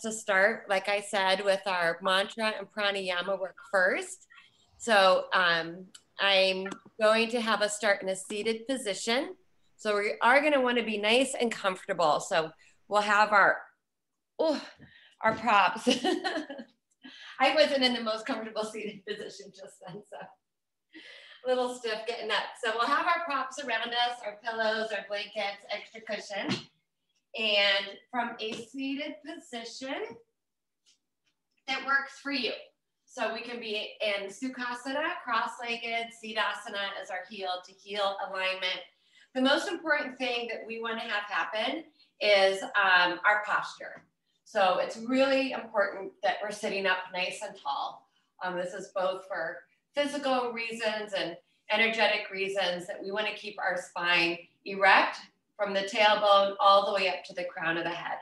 to start, like I said, with our mantra and pranayama work first. So I'm going to have us start in a seated position. So we are going to want to be nice and comfortable. So we'll have our props. I wasn't in the most comfortable seated position just then, so a little stiff getting up. So we'll have our props around us, our pillows, our blankets, extra cushion. And from a seated position that works for you. So we can be in Sukhasana, cross-legged, Siddhasana as our heel-to-heel alignment. The most important thing that we want to have happen is our posture. So it's really important that we're sitting up nice and tall. This is both for physical reasons and energetic reasons that we want to keep our spine erect from the tailbone all the way up to the crown of the head.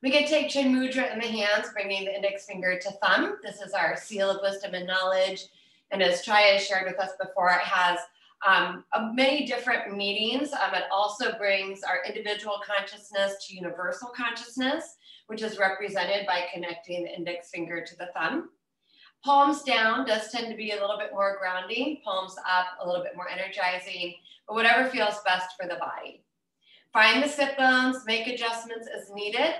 We can take Chin Mudra in the hands, bringing the index finger to thumb. This is our seal of wisdom and knowledge. And as Chaya shared with us before, it has many different meanings. It also brings our individual consciousness to universal consciousness, which is represented by connecting the index finger to the thumb. Palms down does tend to be a little bit more grounding, palms up a little bit more energizing, but whatever feels best for the body. Find the sit bones, make adjustments as needed.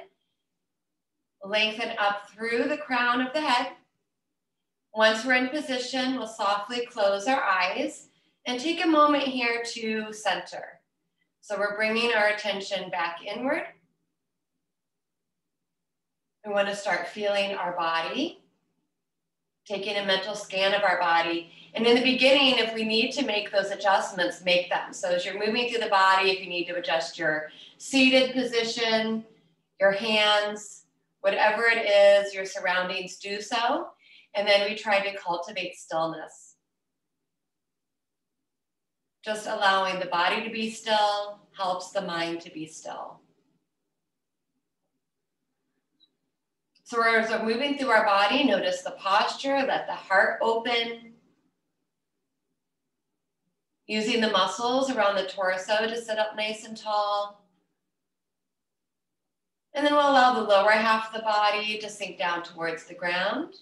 Lengthen up through the crown of the head. Once we're in position, we'll softly close our eyes and take a moment here to center. So we're bringing our attention back inward. We want to start feeling our body, taking a mental scan of our body. And in the beginning, if we need to make those adjustments, make them. So as you're moving through the body, if you need to adjust your seated position, your hands, whatever it is, your surroundings, do so. And then we try to cultivate stillness. Just allowing the body to be still helps the mind to be still. So as we're moving through our body, notice the posture, let the heart open. Using the muscles around the torso to sit up nice and tall. And then we'll allow the lower half of the body to sink down towards the ground,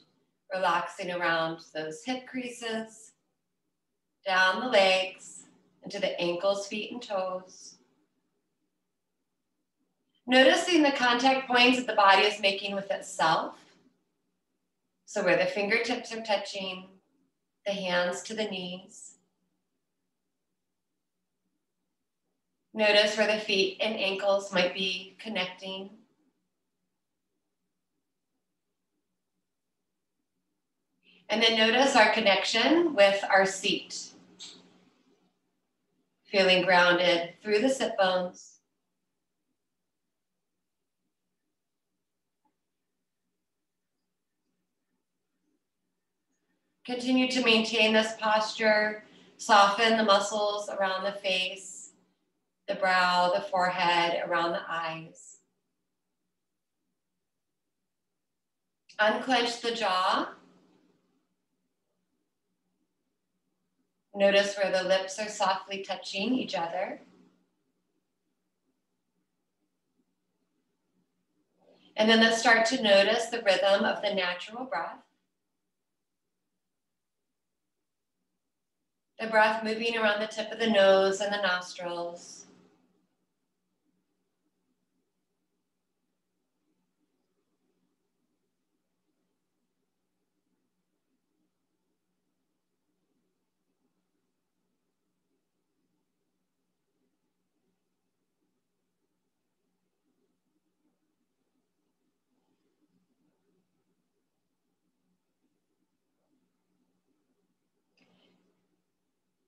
relaxing around those hip creases, down the legs, into the ankles, feet, and toes. Noticing the contact points that the body is making with itself. So where the fingertips are touching, the hands to the knees. Notice where the feet and ankles might be connecting. And then notice our connection with our seat. Feeling grounded through the sit bones. Continue to maintain this posture. Soften the muscles around the face, the brow, the forehead, around the eyes. Unclench the jaw. Notice where the lips are softly touching each other. And then let's start to notice the rhythm of the natural breath. The breath moving around the tip of the nose and the nostrils.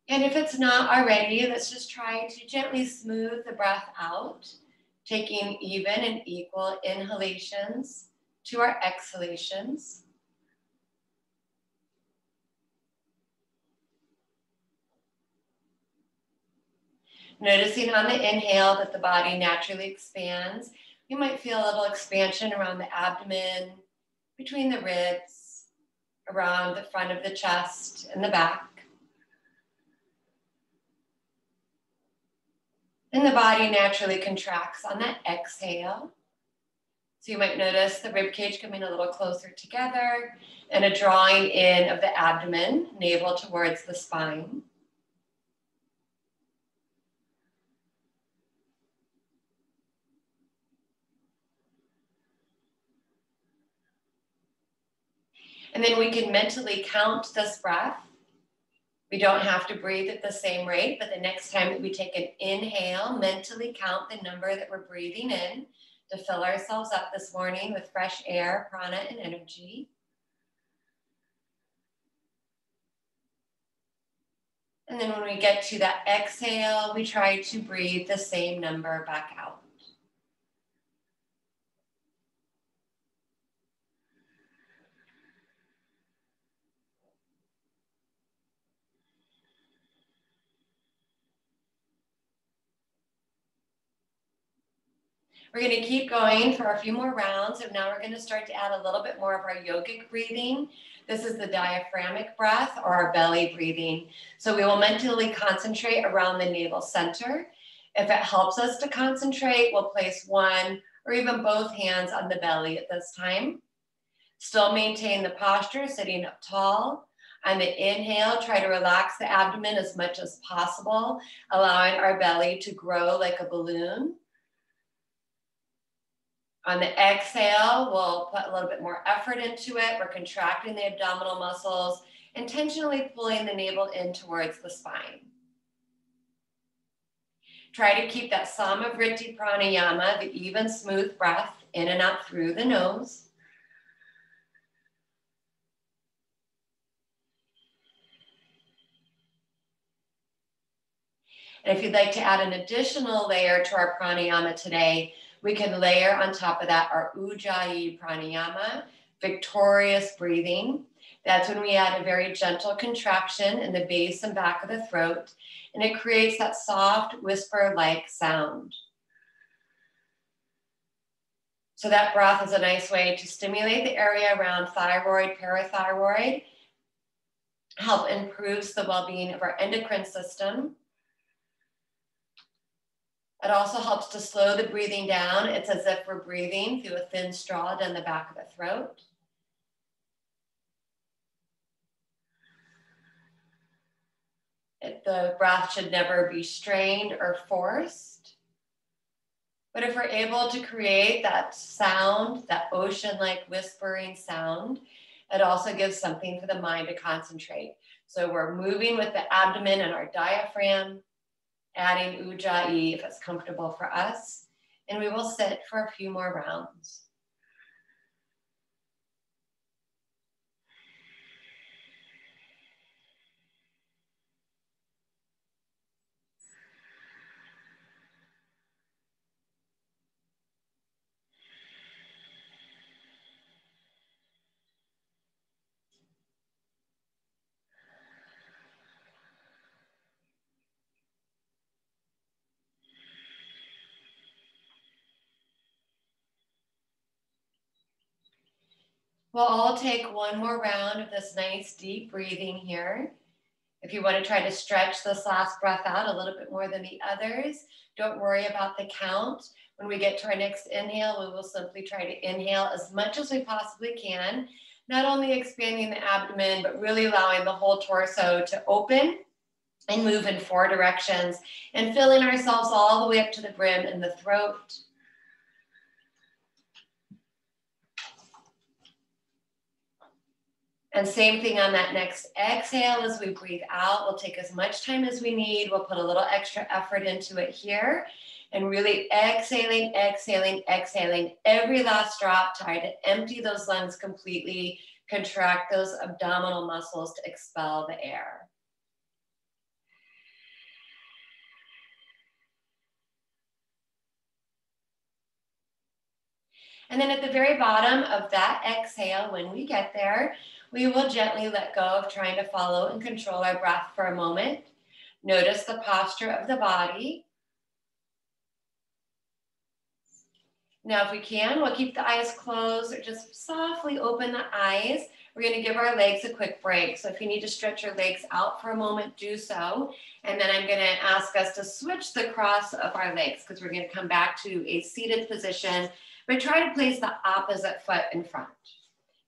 And if it's not already, let's just try to gently smooth the breath out, taking even and equal inhalations to our exhalations. Noticing on the inhale that the body naturally expands. You might feel a little expansion around the abdomen, between the ribs, around the front of the chest and the back. And the body naturally contracts on that exhale. So you might notice the rib cage coming a little closer together and a drawing in of the abdomen, navel towards the spine. And then we can mentally count this breath. We don't have to breathe at the same rate, but the next time that we take an inhale, mentally count the number that we're breathing in to fill ourselves up this morning with fresh air, prana, and energy. And then when we get to that exhale, we try to breathe the same number back out. We're going to keep going for a few more rounds, and now we're going to start to add a little bit more of our yogic breathing. This is the diaphragmic breath, or our belly breathing. So we will mentally concentrate around the navel center. If it helps us to concentrate, we'll place one or even both hands on the belly at this time. Still maintain the posture, sitting up tall. On the inhale, try to relax the abdomen as much as possible, allowing our belly to grow like a balloon. On the exhale, we'll put a little bit more effort into it. We're contracting the abdominal muscles, intentionally pulling the navel in towards the spine. Try to keep that Samavriti pranayama, the even, smooth breath, in and out through the nose. And if you'd like to add an additional layer to our pranayama today, we can layer on top of that our Ujjayi pranayama, victorious breathing. That's when we add a very gentle contraction in the base and back of the throat, and it creates that soft whisper-like sound. So that breath is a nice way to stimulate the area around thyroid, parathyroid, help improves the well-being of our endocrine system. It also helps to slow the breathing down. It's as if we're breathing through a thin straw down the back of the throat. The breath should never be strained or forced. But if we're able to create that sound, that ocean-like whispering sound, it also gives something for the mind to concentrate. So we're moving with the abdomen and our diaphragm, adding Ujjayi if it's comfortable for us, and we will sit for a few more rounds. We'll all take one more round of this nice deep breathing here. If you want to try to stretch this last breath out a little bit more than the others, don't worry about the count. When we get to our next inhale, we will simply try to inhale as much as we possibly can, not only expanding the abdomen, but really allowing the whole torso to open and move in 4 directions and filling ourselves all the way up to the brim in the throat. And same thing on that next exhale as we breathe out. We'll take as much time as we need. We'll put a little extra effort into it here. And really exhaling, exhaling, exhaling. Every last drop, try to empty those lungs completely. Contract those abdominal muscles to expel the air. And then at the very bottom of that exhale, when we get there, we will gently let go of trying to follow and control our breath for a moment. Notice the posture of the body. Now, if we can, we'll keep the eyes closed or just softly open the eyes. We're going to give our legs a quick break. So if you need to stretch your legs out for a moment, do so. And then I'm going to ask us to switch the cross of our legs because we're going to come back to a seated position but try to place the opposite foot in front.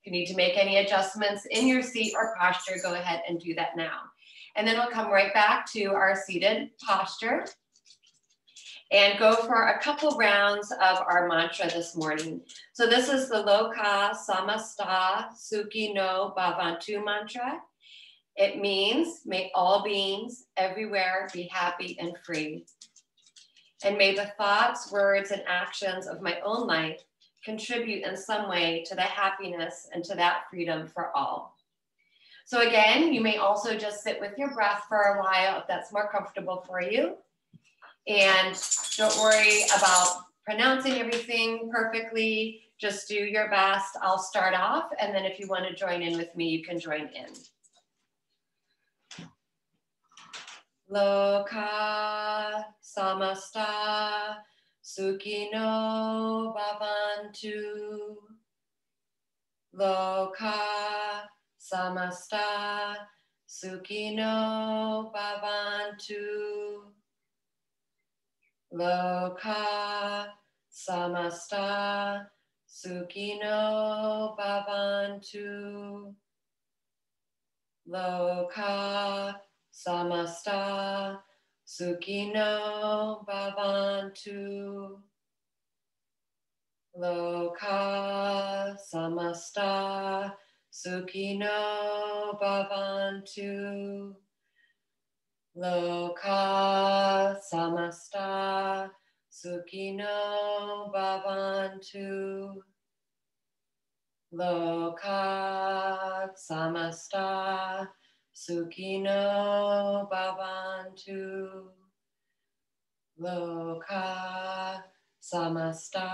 If you need to make any adjustments in your seat or posture, go ahead and do that now. And then we'll come right back to our seated posture and go for a couple rounds of our mantra this morning. So this is the Loka Samasta Sukhi No Bhavantu mantra. It means, may all beings everywhere be happy and free. And may the thoughts, words, and actions of my own life contribute in some way to the happiness and to that freedom for all. So again, you may also just sit with your breath for a while if that's more comfortable for you. And don't worry about pronouncing everything perfectly. Just do your best. I'll start off, and then if you want to join in with me, you can join in. Loka samasta sukhino bhavantu. Loka samasta sukhino bhavantu. Loka samasta sukhino bhavantu. Loka samasta sukhino bhavantu. Loka samasta sukhino bhavantu. Loka samasta sukhino bhavantu. Loka samasta sukhino bhavantu. Loka samasta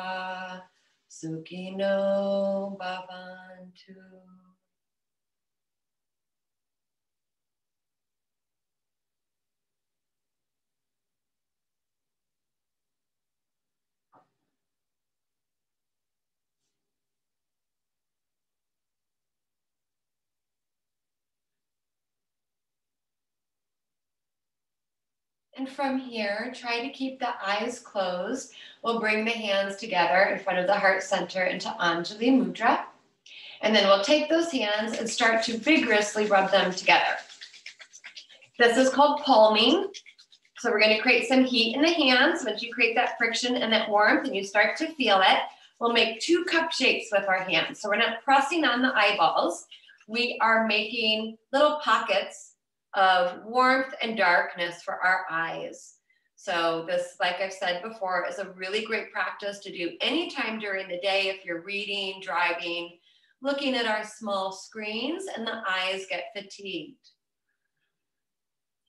sukhino bhavantu. And from here, try to keep the eyes closed. We'll bring the hands together in front of the heart center into Anjali Mudra. And then we'll take those hands and start to vigorously rub them together. This is called palming. So we're going to create some heat in the hands. Once you create that friction and that warmth and you start to feel it, we'll make 2 cup shapes with our hands. So we're not pressing on the eyeballs. We are making little pockets of warmth and darkness for our eyes. So this, like I've said before, is a really great practice to do anytime during the day if you're reading, driving, looking at our small screens and the eyes get fatigued.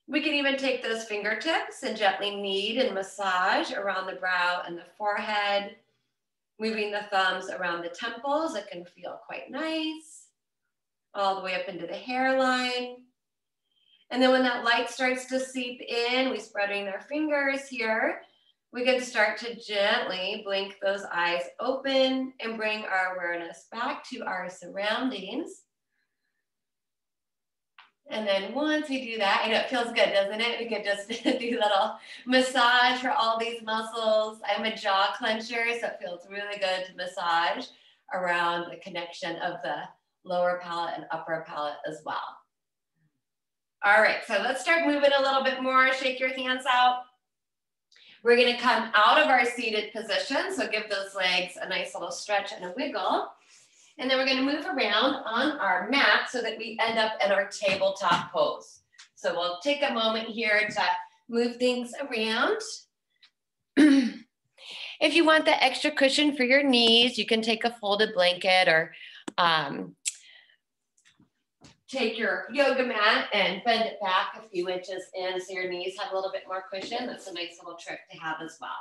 We can even take those fingertips and gently knead and massage around the brow and the forehead, moving the thumbs around the temples. It can feel quite nice, all the way up into the hairline. And then when that light starts to seep in, we're spreading our fingers here. We can start to gently blink those eyes open and bring our awareness back to our surroundings. And then once we do that, I know it feels good, doesn't it? We could just do a little massage for all these muscles. I'm a jaw clencher, so it feels really good to massage around the connection of the lower palate and upper palate as well. All right, so let's start moving a little bit more. Shake your hands out. We're going to come out of our seated position, so give those legs a nice little stretch and a wiggle. And then we're going to move around on our mat so that we end up in our tabletop pose. So we'll take a moment here to move things around. If you want the extra cushion for your knees, you can take a folded blanket or take your yoga mat and bend it back a few inches in so your knees have a little bit more cushion. That's a nice little trick to have as well.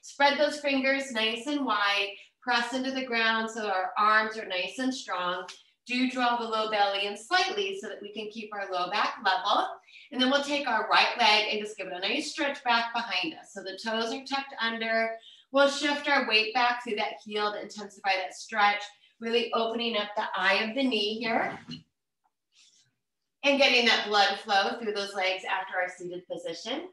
Spread those fingers nice and wide. Press into the ground so our arms are nice and strong. Do draw the low belly in slightly so that we can keep our low back level. And then we'll take our right leg and just give it a nice stretch back behind us. So the toes are tucked under. We'll shift our weight back through that heel to intensify that stretch, really opening up the eye of the knee here. And getting that blood flow through those legs after our seated position.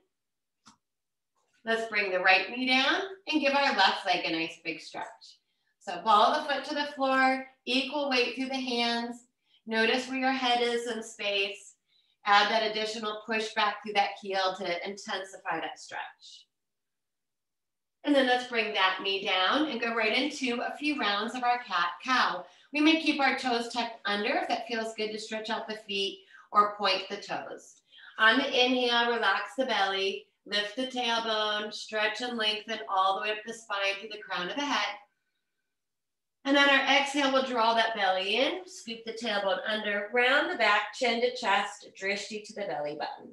Let's bring the right knee down and give our left leg a nice big stretch. So ball the foot to the floor, equal weight through the hands. Notice where your head is in space. Add that additional push back through that heel to intensify that stretch. And then let's bring that knee down and go right into a few rounds of our cat-cow. We may keep our toes tucked under if that feels good to stretch out the feet or point the toes. On the inhale, relax the belly, lift the tailbone, stretch and lengthen all the way up the spine to the crown of the head. And on our exhale, we'll draw that belly in, scoop the tailbone under, round the back, chin to chest, drishti to the belly button.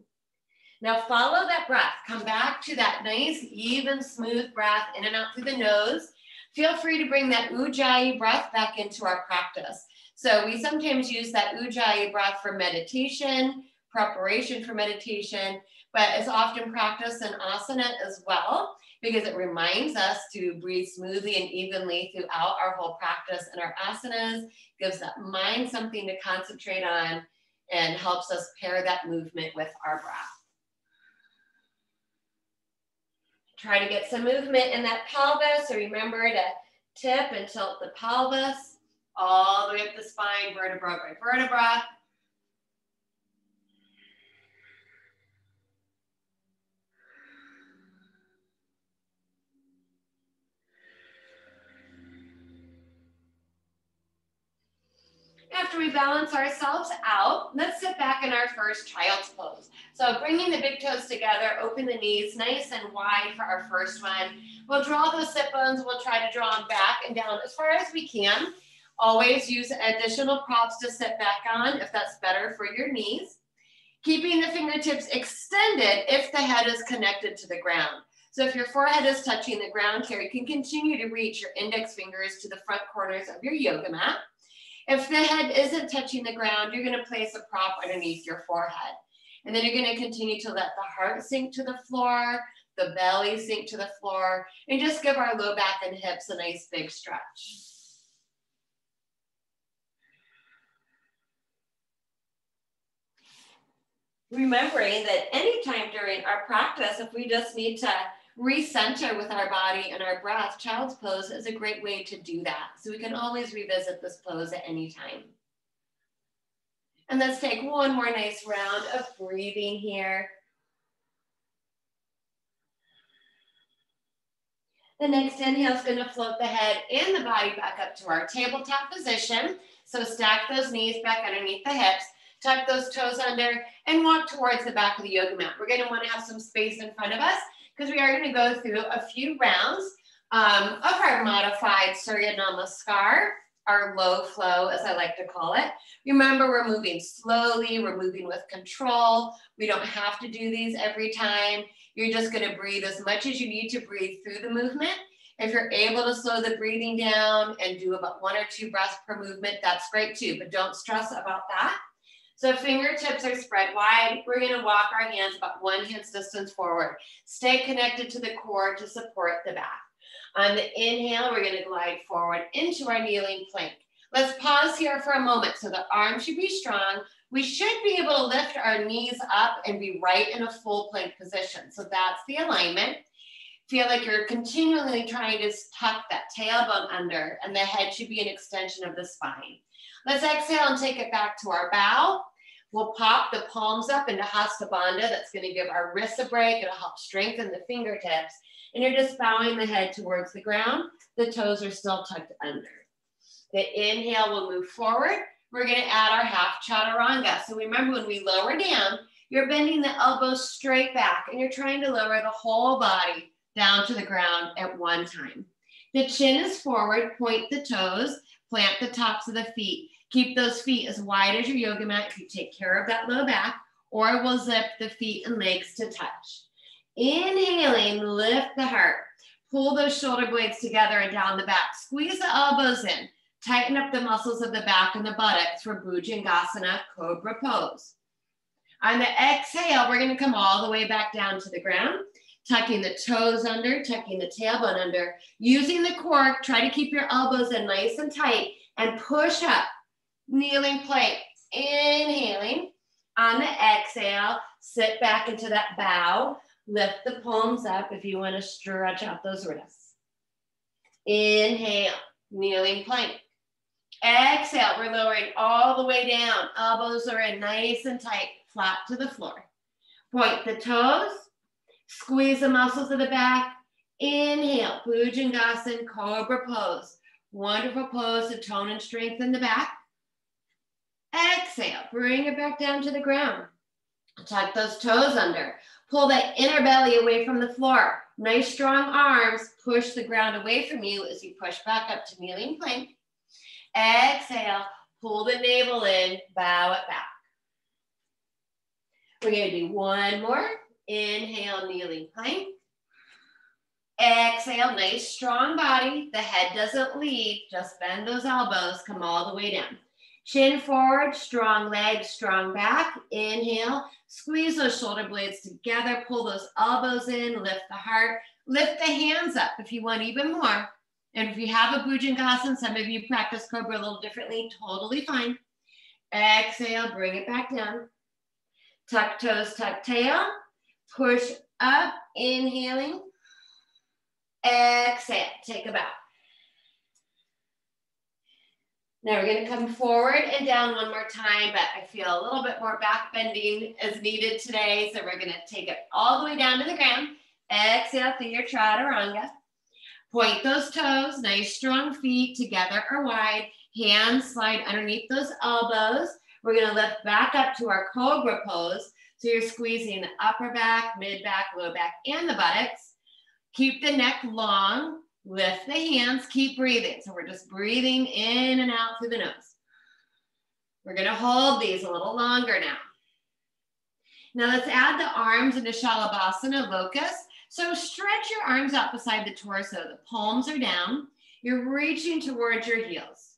Now follow that breath. Come back to that nice, even, smooth breath in and out through the nose. Feel free to bring that ujjayi breath back into our practice. So we sometimes use that ujjayi breath for meditation, preparation for meditation, but it's often practiced in asana as well, because it reminds us to breathe smoothly and evenly throughout our whole practice. And our asanas gives that mind something to concentrate on and helps us pair that movement with our breath. Try to get some movement in that pelvis, so remember to tip and tilt the pelvis all the way up the spine, vertebra by vertebra. After we balance ourselves out, let's sit back in our first child's pose. So bringing the big toes together, open the knees nice and wide for our first one. We'll draw those sit bones. We'll try to draw them back and down as far as we can. Always use additional props to sit back on if that's better for your knees. Keeping the fingertips extended if the head is connected to the ground. So if your forehead is touching the ground here, you can continue to reach your index fingers to the front corners of your yoga mat. If the head isn't touching the ground, you're going to place a prop underneath your forehead. And then you're going to continue to let the heart sink to the floor, the belly sink to the floor, and just give our low back and hips a nice big stretch. Remembering that anytime during our practice, if we just need to recenter with our body and our breath, child's pose is a great way to do that. So we can always revisit this pose at any time. And let's take one more nice round of breathing here. The next inhale is going to float the head and the body back up to our tabletop position. So stack those knees back underneath the hips, tuck those toes under, and walk towards the back of the yoga mat. We're going to want to have some space in front of us because we are going to go through a few rounds of our modified Surya Namaskar, our low flow, as I like to call it. Remember, we're moving slowly, we're moving with control. We don't have to do these every time. You're just going to breathe as much as you need to breathe through the movement. If you're able to slow the breathing down and do about 1 or 2 breaths per movement, that's great too, but don't stress about that. So fingertips are spread wide. We're going to walk our hands about 1 hand's distance forward. Stay connected to the core to support the back. On the inhale, we're going to glide forward into our kneeling plank. Let's pause here for a moment. So the arms should be strong. We should be able to lift our knees up and be right in a full plank position. So that's the alignment. Feel like you're continually trying to tuck that tailbone under, and the head should be an extension of the spine. Let's exhale and take it back to our bow. We'll pop the palms up into Hasta Bandha. That's going to give our wrists a break. It'll help strengthen the fingertips. And you're just bowing the head towards the ground. The toes are still tucked under. The inhale will move forward. We're going to add our half chaturanga. So remember, when we lower down, you're bending the elbows straight back and you're trying to lower the whole body down to the ground at one time. The chin is forward, point the toes, plant the tops of the feet. Keep those feet as wide as your yoga mat if you take care of that low back, or we'll zip the feet and legs to touch. Inhaling, lift the heart. Pull those shoulder blades together and down the back. Squeeze the elbows in. Tighten up the muscles of the back and the buttocks for Bhujangasana, Cobra Pose. On the exhale, we're going to come all the way back down to the ground, tucking the toes under, tucking the tailbone under. Using the core, try to keep your elbows in nice and tight and push up. Kneeling plank. Inhaling. On the exhale, sit back into that bow. Lift the palms up if you want to stretch out those wrists. Inhale. kneeling plank. Exhale, we're lowering all the way down. Elbows are in nice and tight, flat to the floor. Point the toes, squeeze the muscles of the back. Inhale, Bhujangasana, cobra pose. Wonderful pose to tone and strengthen the back. Exhale, bring it back down to the ground. Tuck those toes under. Pull that inner belly away from the floor. Nice strong arms. Push the ground away from you as you push back up to kneeling plank. Exhale, pull the navel in, bow it back. We're going to do one more. Inhale, kneeling plank. Exhale, nice strong body. The head doesn't lead, just bend those elbows, come all the way down. Chin forward, strong legs, strong back. Inhale, squeeze those shoulder blades together, pull those elbows in, lift the heart, lift the hands up if you want even more. And if you have a Bhujangasana, some of you practice Cobra a little differently, totally fine. Exhale, bring it back down. Tuck toes, tuck tail. Push up, inhaling. Exhale, take a bow. Now we're going to come forward and down one more time, but I feel a little bit more back bending is needed today. So we're going to take it all the way down to the ground. Exhale through your chaturanga. Point those toes, nice strong feet together or wide. Hands slide underneath those elbows. We're going to lift back up to our cobra pose. So you're squeezing the upper back, mid back, low back, and the buttocks. Keep the neck long. Lift the hands, keep breathing. So we're just breathing in and out through the nose. We're going to hold these a little longer now. Now let's add the arms into Shalabhasana, locust. So stretch your arms out beside the torso. The palms are down. You're reaching towards your heels.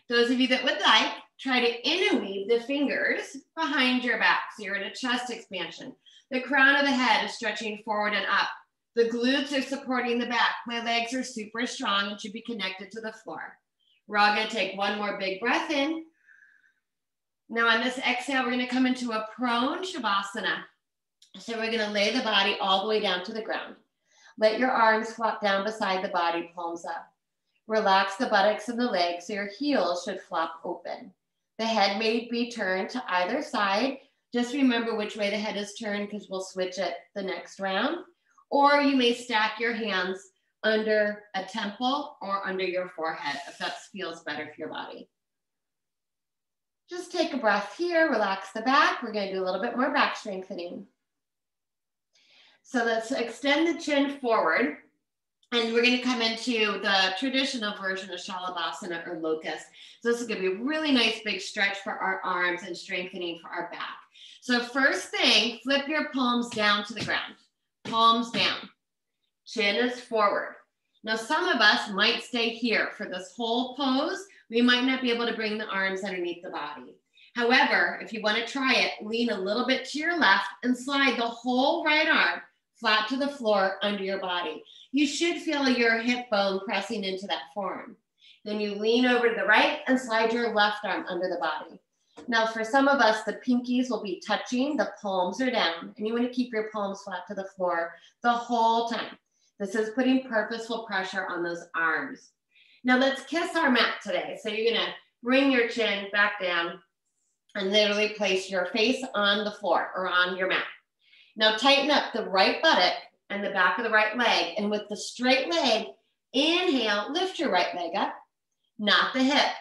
Those of you that would like, try to interweave the fingers behind your back. So you're in a chest expansion. The crown of the head is stretching forward and up. The glutes are supporting the back. My legs are super strong and should be connected to the floor. We're all going to take one more big breath in. Now on this exhale, we're going to come into a prone Shavasana. So we're going to lay the body all the way down to the ground. Let your arms flop down beside the body, palms up. Relax the buttocks and the legs so your heels should flop open. The head may be turned to either side. Just remember which way the head is turned because we'll switch it the next round. Or you may stack your hands under a temple or under your forehead if that feels better for your body. Just take a breath here, relax the back. We're going to do a little bit more back strengthening. So let's extend the chin forward and we're going to come into the traditional version of Shalabhasana or locust. So this is going to be a really nice big stretch for our arms and strengthening for our back. So first thing, flip your palms down to the ground. Palms down, chin is forward. Now some of us might stay here for this whole pose. We might not be able to bring the arms underneath the body. However, if you want to try it, lean a little bit to your left and slide the whole right arm flat to the floor under your body. You should feel your hip bone pressing into that forearm. Then you lean over to the right and slide your left arm under the body. Now for some of us, the pinkies will be touching, the palms are down, and you want to keep your palms flat to the floor the whole time. This is putting purposeful pressure on those arms. Now let's kiss our mat today. So you're going to bring your chin back down and literally place your face on the floor or on your mat. Now tighten up the right buttock and the back of the right leg. And with the straight leg, inhale, lift your right leg up, not the hip.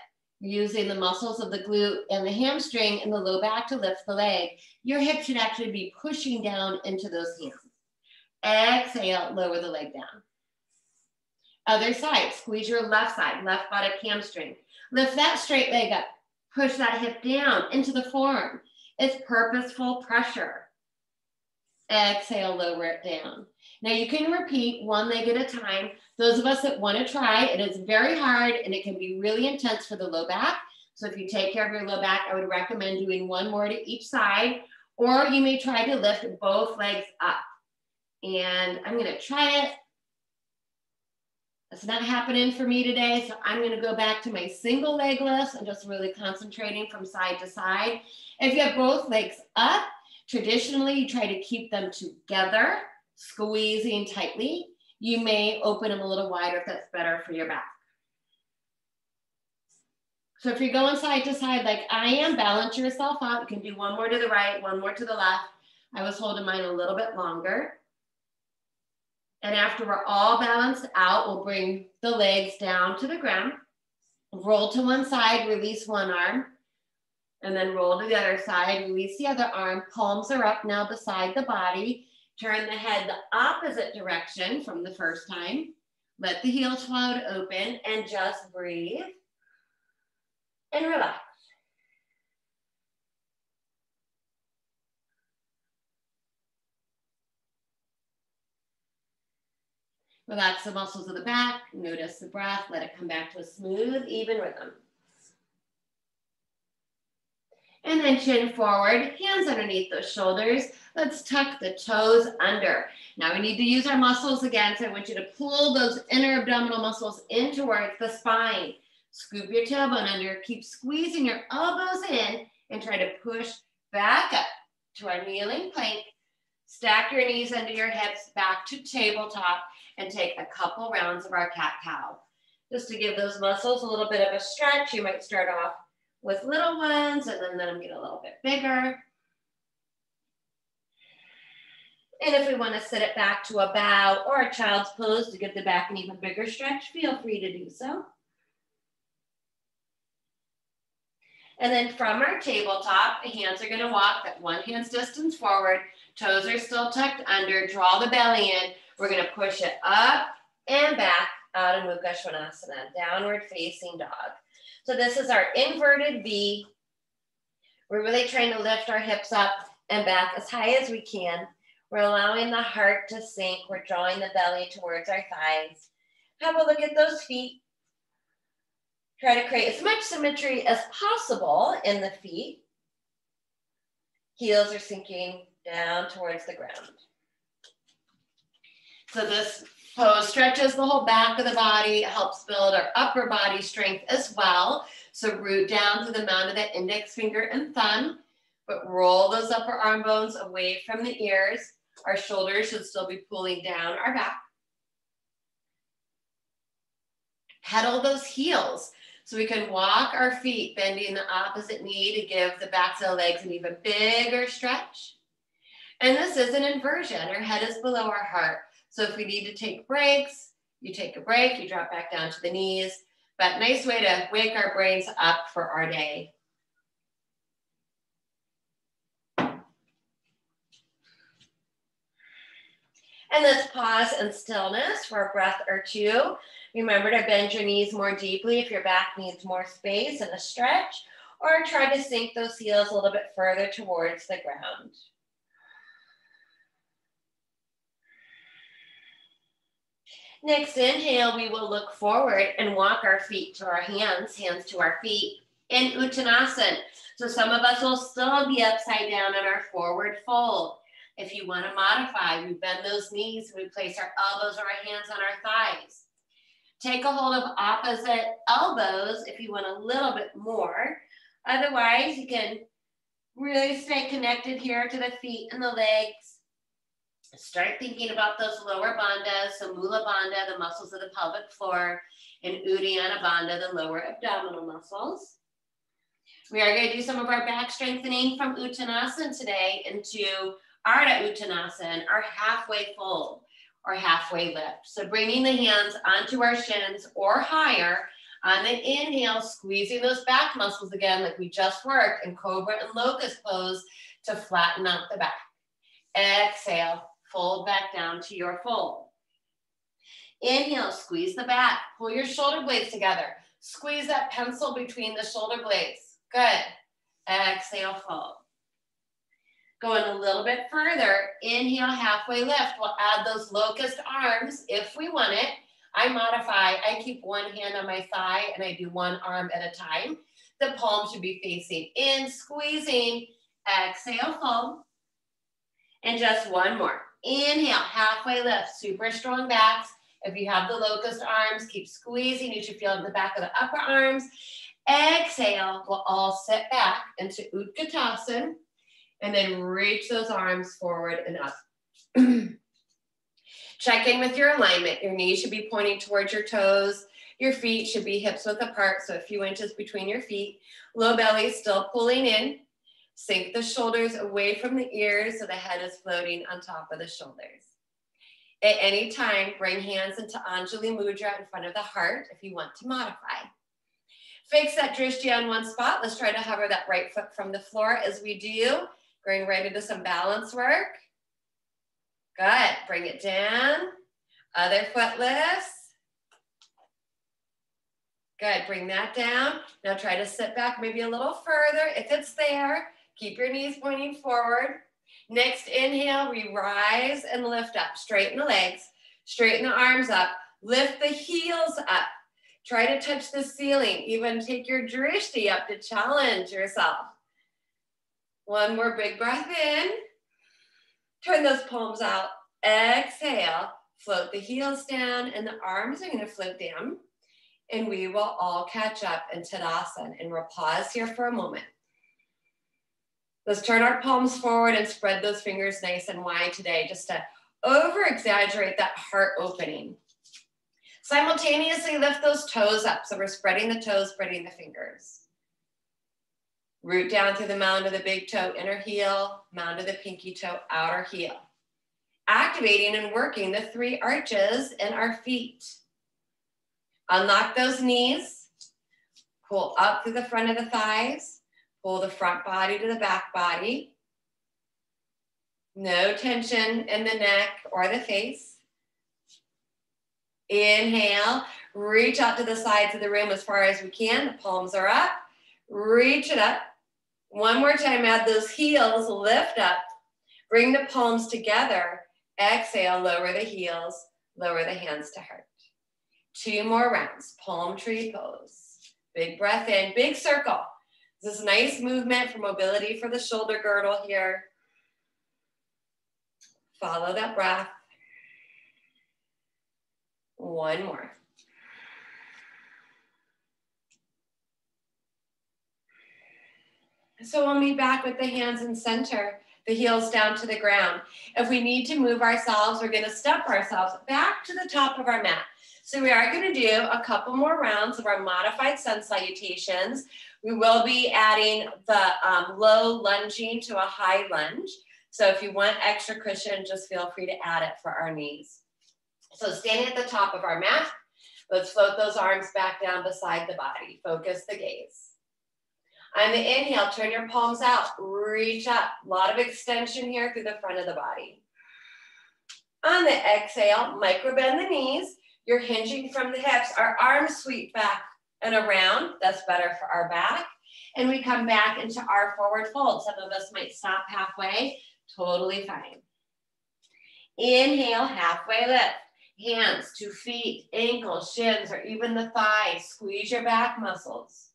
Using the muscles of the glute and the hamstring and the low back to lift the leg. Your hip should actually be pushing down into those hands. Exhale, lower the leg down. Other side, squeeze your left side, left buttock, hamstring. Lift that straight leg up. Push that hip down into the forearm. It's purposeful pressure. Exhale, lower it down. Now you can repeat one leg at a time. Those of us that want to try, it is very hard and it can be really intense for the low back. So if you take care of your low back, I would recommend doing one more to each side, or you may try to lift both legs up. And I'm going to try it. It's not happening for me today, so I'm going to go back to my single leg lift and just really concentrating from side to side. If you have both legs up, traditionally you try to keep them together, squeezing tightly. You may open them a little wider if that's better for your back. So if you're going side to side like I am, balance yourself out. You can do one more to the right, one more to the left. I was holding mine a little bit longer. And after we're all balanced out, we'll bring the legs down to the ground. Roll to one side, release one arm. And then roll to the other side, release the other arm. Palms are up now beside the body. Turn the head the opposite direction from the first time. Let the heels float open and just breathe and relax. Relax the muscles of the back. Notice the breath. Let it come back to a smooth, even rhythm. And then chin forward, hands underneath those shoulders. Let's tuck the toes under. Now we need to use our muscles again, so I want you to pull those inner abdominal muscles in towards the spine. Scoop your tailbone under, keep squeezing your elbows in, and try to push back up to our kneeling plank. Stack your knees under your hips, back to tabletop, and take a couple rounds of our cat-cow. Just to give those muscles a little bit of a stretch, you might start off with little ones and then let them get a little bit bigger. And if we want to sit it back to a bow or a child's pose to give the back an even bigger stretch, feel free to do so. And then from our tabletop, the hands are going to walk that one hand's distance forward. Toes are still tucked under. Draw the belly in. We're going to push it up and back out of Mukha Svanasana, downward facing dog. So this is our inverted V. We're really trying to lift our hips up and back as high as we can. We're allowing the heart to sink. We're drawing the belly towards our thighs. Have a look at those feet. Try to create as much symmetry as possible in the feet. Heels are sinking down towards the ground. So this pose stretches the whole back of the body, helps build our upper body strength as well. So root down to the mound of the index finger and thumb, but roll those upper arm bones away from the ears. Our shoulders should still be pulling down our back. Pedal those heels so we can walk our feet, bending the opposite knee to give the backs of the legs an even bigger stretch. And this is an inversion. Our head is below our heart. So if we need to take breaks, you take a break, you drop back down to the knees. But nice way to wake our brains up for our day. And let's pause in stillness for a breath or two. Remember to bend your knees more deeply if your back needs more space and a stretch, or try to sink those heels a little bit further towards the ground. Next inhale, we will look forward and walk our feet to our hands to our feet in Uttanasana. So some of us will still be upside down in our forward fold. If you want to modify, we bend those knees, we place our elbows or our hands on our thighs. Take a hold of opposite elbows if you want a little bit more. Otherwise, you can really stay connected here to the feet and the legs. Start thinking about those lower bandhas, so Mula Bandha, the muscles of the pelvic floor, and Uddiyana Bandha, the lower abdominal muscles. We are going to do some of our back strengthening from Uttanasana today into Ardha Uttanasana, our halfway fold or halfway lift. So bringing the hands onto our shins or higher. On the inhale, squeezing those back muscles again like we just worked in Cobra and Locust pose to flatten out the back. Exhale. Fold back down to your fold. Inhale, squeeze the back. Pull your shoulder blades together. Squeeze that pencil between the shoulder blades. Good. Exhale, fold. Going a little bit further, inhale, halfway lift. We'll add those locust arms if we want it. I modify. I keep one hand on my thigh and I do one arm at a time. The palm should be facing in, squeezing. Exhale, fold. And just one more. Inhale, halfway lift, super strong backs. If you have the locust arms, keep squeezing. You should feel in the back of the upper arms. Exhale, we'll all sit back into Utkatasana and then reach those arms forward and up. Check in with your alignment. Your knees should be pointing towards your toes. Your feet should be hips width apart, so a few inches between your feet. Low belly still pulling in. Sink the shoulders away from the ears so the head is floating on top of the shoulders. At any time, bring hands into Anjali Mudra in front of the heart if you want to modify. Fix that drishti on one spot. Let's try to hover that right foot from the floor as we do. Going right into some balance work. Good. Bring it down. Other foot lifts. Good. Bring that down. Now try to sit back maybe a little further. If it's there, keep your knees pointing forward. Next inhale, we rise and lift up. Straighten the legs. Straighten the arms up. Lift the heels up. Try to touch the ceiling. Even take your drishti up to challenge yourself. One more big breath in. Turn those palms out. Exhale. Float the heels down and the arms are going to float down. And we will all catch up in Tadasana. And we'll pause here for a moment. Let's turn our palms forward and spread those fingers nice and wide today, just to over-exaggerate that heart opening. Simultaneously lift those toes up. So we're spreading the toes, spreading the fingers. Root down through the mound of the big toe, inner heel, mound of the pinky toe, outer heel. Activating and working the 3 arches in our feet. Unlock those knees. Pull up through the front of the thighs. Pull the front body to the back body. No tension in the neck or the face. Inhale, reach out to the sides of the room as far as we can. The palms are up. Reach it up. One more time, add those heels, lift up. Bring the palms together. Exhale, lower the heels, lower the hands to heart. 2 more rounds, palm tree pose. Big breath in, big circle. This is nice movement for mobility for the shoulder girdle here. Follow that breath. One more. So we'll meet back with the hands in center, the heels down to the ground. If we need to move ourselves, we're going to step ourselves back to the top of our mat. So we are going to do a couple more rounds of our modified sun salutations. We will be adding the low lunging to a high lunge. So if you want extra cushion, just feel free to add it for our knees. So standing at the top of our mat, let's float those arms back down beside the body. Focus the gaze. On the inhale, turn your palms out, reach up. A lot of extension here through the front of the body. On the exhale, micro bend the knees. You're hinging from the hips. Our arms sweep back and around. That's better for our back. And we come back into our forward fold. Some of us might stop halfway. Totally fine. Inhale, halfway lift. Hands to feet, ankles, shins, or even the thighs. Squeeze your back muscles.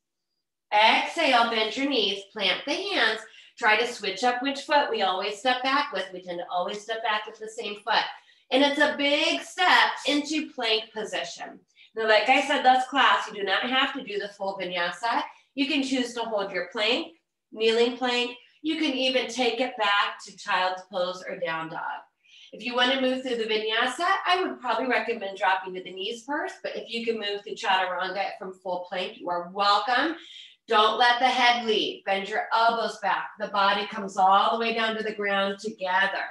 Exhale, bend your knees, plant the hands. Try to switch up which foot we always step back with. We tend to always step back with the same foot. And it's a big step into plank position. Now, like I said last class, you do not have to do the full vinyasa. You can choose to hold your plank, kneeling plank. You can even take it back to child's pose or down dog. If you want to move through the vinyasa, I would probably recommend dropping to the knees first, but if you can move through chaturanga from full plank, you are welcome. Don't let the head lead. Bend your elbows back. The body comes all the way down to the ground together.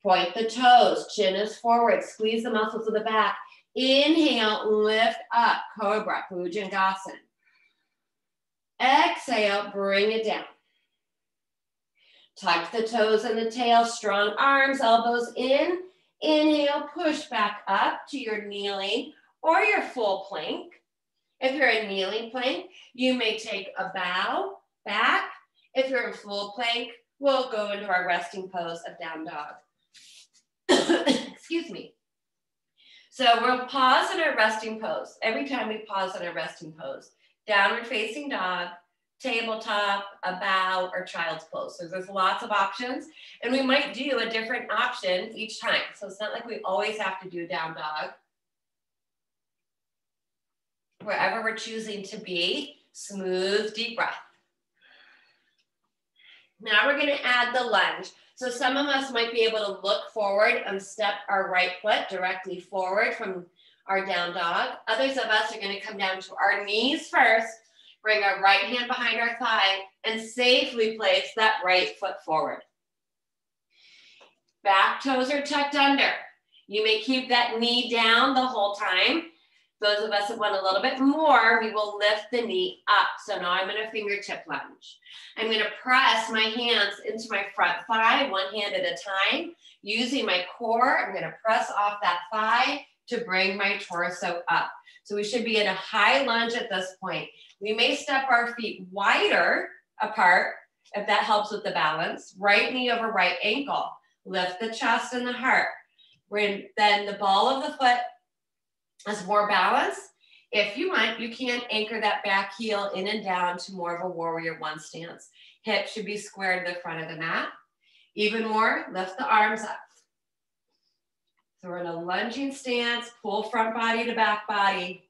Point the toes, chin is forward, squeeze the muscles of the back. Inhale, lift up, cobra, Bhujangasana. Exhale, bring it down. Tuck the toes and the tail, strong arms, elbows in. Inhale, push back up to your kneeling or your full plank. If you're in kneeling plank, you may take a bow back. If you're in full plank, we'll go into our resting pose of down dog. Excuse me. So we'll pause in our resting pose. Every time we pause in our resting pose, downward facing dog, tabletop, a bow, or child's pose. So there's lots of options, and we might do a different option each time. So it's not like we always have to do down dog. Wherever we're choosing to be, smooth, deep breath. Now we're gonna add the lunge. So some of us might be able to look forward and step our right foot directly forward from our down dog. Others of us are going to come down to our knees first, bring our right hand behind our thigh, and safely place that right foot forward. Back toes are tucked under. You may keep that knee down the whole time. Those of us that want a little bit more, we will lift the knee up. So now I'm in a fingertip lunge. I'm going to press my hands into my front thigh, one hand at a time. Using my core, I'm going to press off that thigh to bring my torso up. So we should be in a high lunge at this point. We may step our feet wider apart if that helps with the balance. Right knee over right ankle. Lift the chest and the heart. Then the ball of the foot is more balance. If you want, you can anchor that back heel in and down to more of a warrior one stance. Hips should be square to the front of the mat. Even more, lift the arms up. So we're in a lunging stance, pull front body to back body,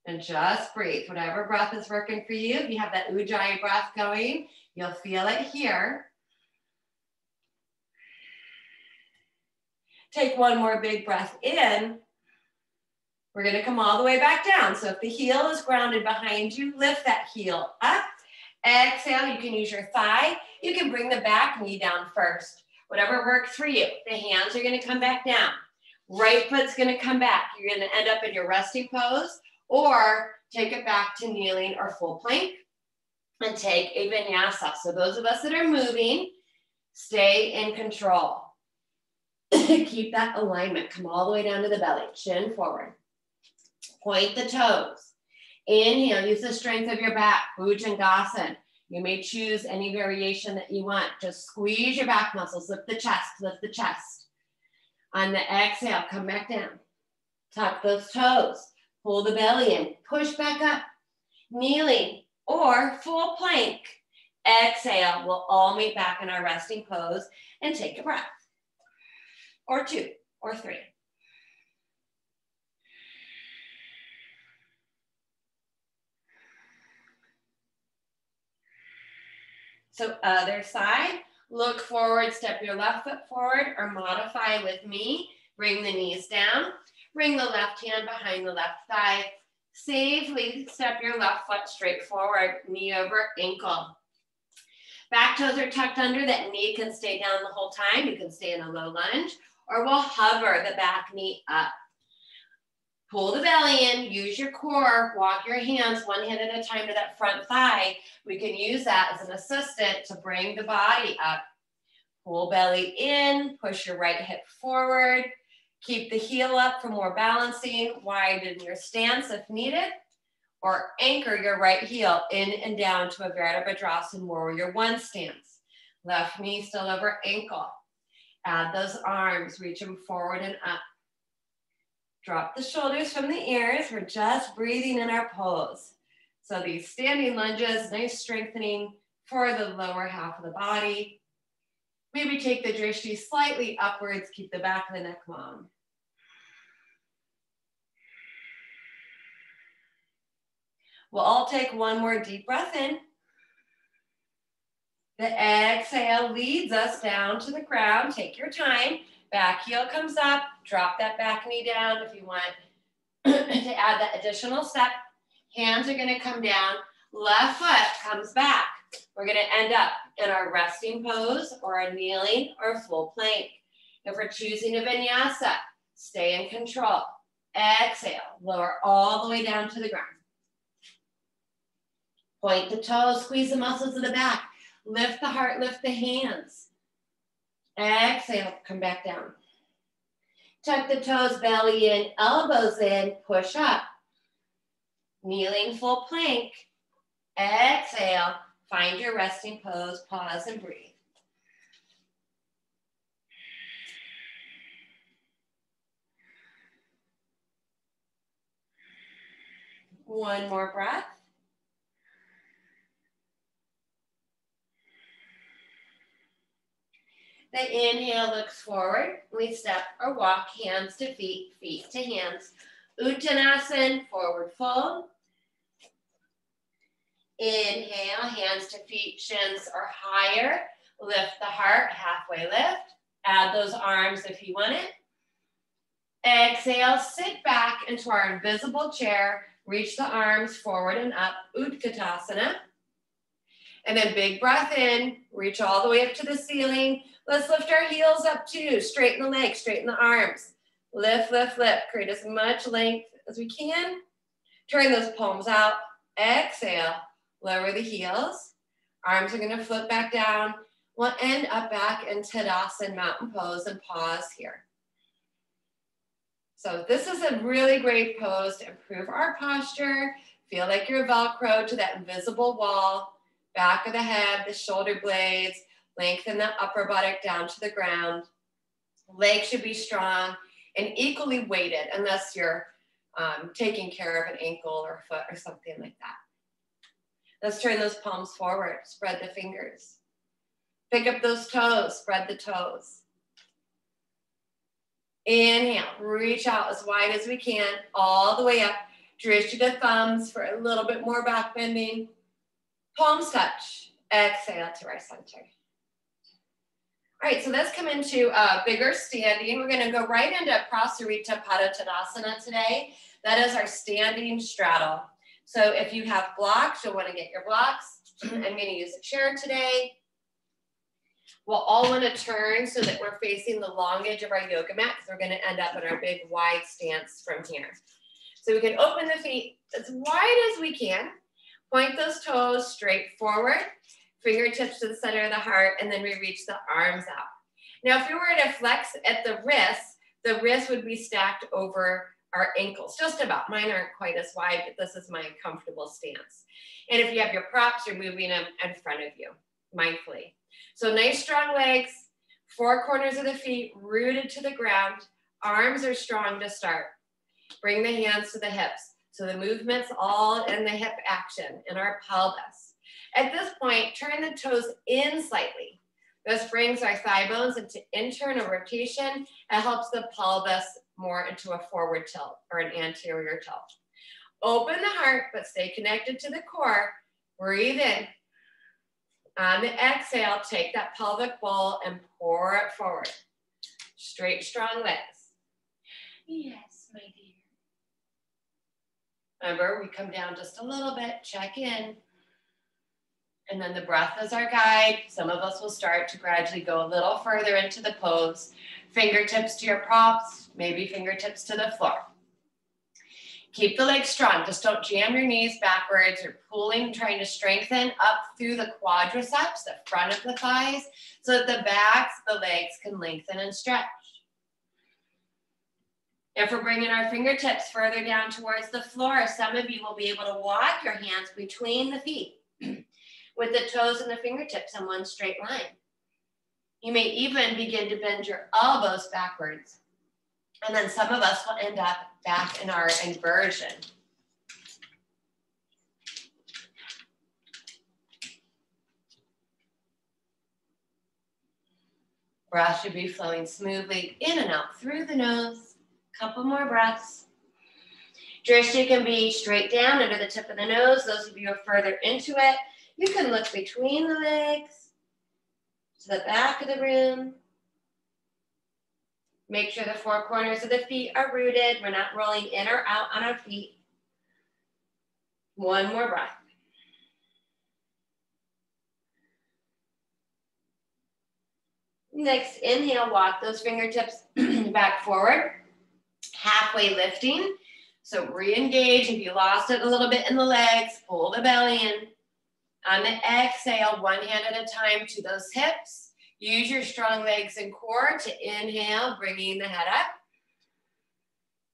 and just breathe. Whatever breath is working for you. If you have that Ujjayi breath going, you'll feel it here. Take one more big breath in. We're going to come all the way back down. So if the heel is grounded behind you, lift that heel up. Exhale, you can use your thigh. You can bring the back knee down first. Whatever works for you. The hands are going to come back down. Right foot's going to come back. You're going to end up in your resting pose, or take it back to kneeling or full plank and take a vinyasa. So those of us that are moving, stay in control. Keep that alignment. Come all the way down to the belly. Chin forward. Point the toes. Inhale. Use the strength of your back. Bhujangasana. You may choose any variation that you want. Just squeeze your back muscles. Lift the chest. Lift the chest. On the exhale, come back down. Tuck those toes. Pull the belly in. Push back up. Kneeling or full plank. Exhale. We'll all meet back in our resting pose and take a breath. Or two, or three. So other side, look forward, step your left foot forward, or modify with me. Bring the knees down. Bring the left hand behind the left thigh. Safely step your left foot straight forward, knee over ankle. Back toes are tucked under. That knee can stay down the whole time. You can stay in a low lunge. Or we'll hover the back knee up. Pull the belly in, use your core, walk your hands one hand at a time to that front thigh. We can use that as an assistant to bring the body up. Pull belly in, push your right hip forward. Keep the heel up for more balancing. Widen your stance if needed. Or anchor your right heel in and down to a Virabhadrasana warrior one stance. Left knee still over ankle. Add those arms, reach them forward and up. Drop the shoulders from the ears. We're just breathing in our pose. So these standing lunges, nice strengthening for the lower half of the body. Maybe take the drishti slightly upwards, keep the back of the neck long. We'll all take one more deep breath in. The exhale leads us down to the ground. Take your time. Back heel comes up. Drop that back knee down if you want to add that additional step. Hands are going to come down. Left foot comes back. We're going to end up in our resting pose or a kneeling or full plank. If we're choosing a vinyasa, stay in control. Exhale. Lower all the way down to the ground. Point the toes. Squeeze the muscles of the back. Lift the heart, lift the hands. Exhale, come back down. Tuck the toes, belly in, elbows in, push up. Kneeling full plank. Exhale, find your resting pose, pause and breathe. One more breath. The inhale looks forward. We step or walk hands to feet, feet to hands. Uttanasana, forward fold. Inhale, hands to feet, shins are higher. Lift the heart, halfway lift. Add those arms if you want it. Exhale, sit back into our invisible chair. Reach the arms forward and up, Utkatasana. And then big breath in, reach all the way up to the ceiling. Let's lift our heels up too. Straighten the legs, straighten the arms. Lift, lift, lift. Create as much length as we can. Turn those palms out. Exhale, lower the heels. Arms are gonna flip back down. We'll end up back in Tadasana, mountain pose, and pause here. So this is a really great pose to improve our posture. Feel like you're Velcro to that invisible wall. Back of the head, the shoulder blades, lengthen the upper buttock down to the ground. Legs should be strong and equally weighted unless you're taking care of an ankle or foot or something like that. Let's turn those palms forward, spread the fingers. Pick up those toes, spread the toes. Inhale, reach out as wide as we can, all the way up. Drishti the thumbs for a little bit more back bending. Palms touch. Exhale to our center. All right, so let's come into bigger standing. We're gonna go right into Prasarita Padottanasana today. That is our standing straddle. So if you have blocks, you'll wanna get your blocks. I'm gonna use a chair today. We'll all wanna turn so that we're facing the long edge of our yoga mat because we're gonna end up in our big wide stance from here. So we can open the feet as wide as we can. Point those toes straight forward. Fingertips to the center of the heart, and then we reach the arms out. Now, if you were to flex at the wrists would be stacked over our ankles, just about. Mine aren't quite as wide, but this is my comfortable stance. And if you have your props, you're moving them in front of you, mindfully. So nice strong legs, four corners of the feet rooted to the ground. Arms are strong to start. Bring the hands to the hips. So the movement's all in the hip action, in our pelvis. At this point, turn the toes in slightly. This brings our thigh bones into internal rotation. It helps the pelvis more into a forward tilt or an anterior tilt. Open the heart, but stay connected to the core. Breathe in. On the exhale, take that pelvic bowl and pour it forward. Straight, strong legs. Yes, my dear. Remember, we come down just a little bit, check in. And then the breath is our guide. Some of us will start to gradually go a little further into the pose. Fingertips to your props, maybe fingertips to the floor. Keep the legs strong. Just don't jam your knees backwards. You're pulling, trying to strengthen up through the quadriceps, the front of the thighs, so that the backs, the legs can lengthen and stretch. If we're bringing our fingertips further down towards the floor, some of you will be able to walk your hands between the feet with the toes and the fingertips in one straight line. You may even begin to bend your elbows backwards. And then some of us will end up back in our inversion. Breath should be flowing smoothly in and out through the nose. Couple more breaths. Drishti can be straight down under the tip of the nose. Those of you who are further into it, you can look between the legs to the back of the room. Make sure the four corners of the feet are rooted. We're not rolling in or out on our feet. One more breath. Next, inhale, walk those fingertips back forward. Halfway lifting. So re-engage. If you lost it a little bit in the legs, pull the belly in. On the exhale, one hand at a time to those hips. Use your strong legs and core to inhale, bringing the head up.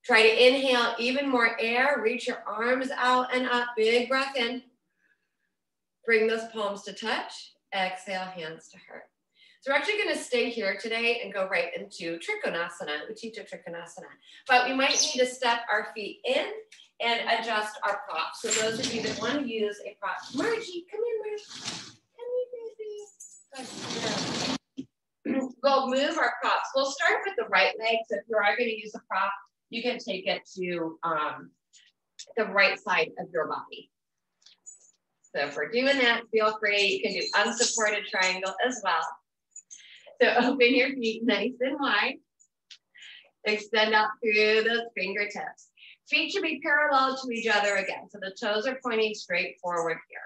Try to inhale even more air. Reach your arms out and up. Big breath in. Bring those palms to touch. Exhale, hands to heart. So we're actually going to stay here today and go right into Trikonasana, Utthita Trikonasana. But we might need to step our feet in and adjust our props. So those of you that want to use a prop, Margie, come here, Margie. Come here, baby. We'll move our props. We'll start with the right leg. So if you are going to use a prop, you can take it to the right side of your body. So if we're doing that, feel free. You can do unsupported triangle as well. So open your feet nice and wide. Extend out through those fingertips. Feet should be parallel to each other again. So the toes are pointing straight forward here.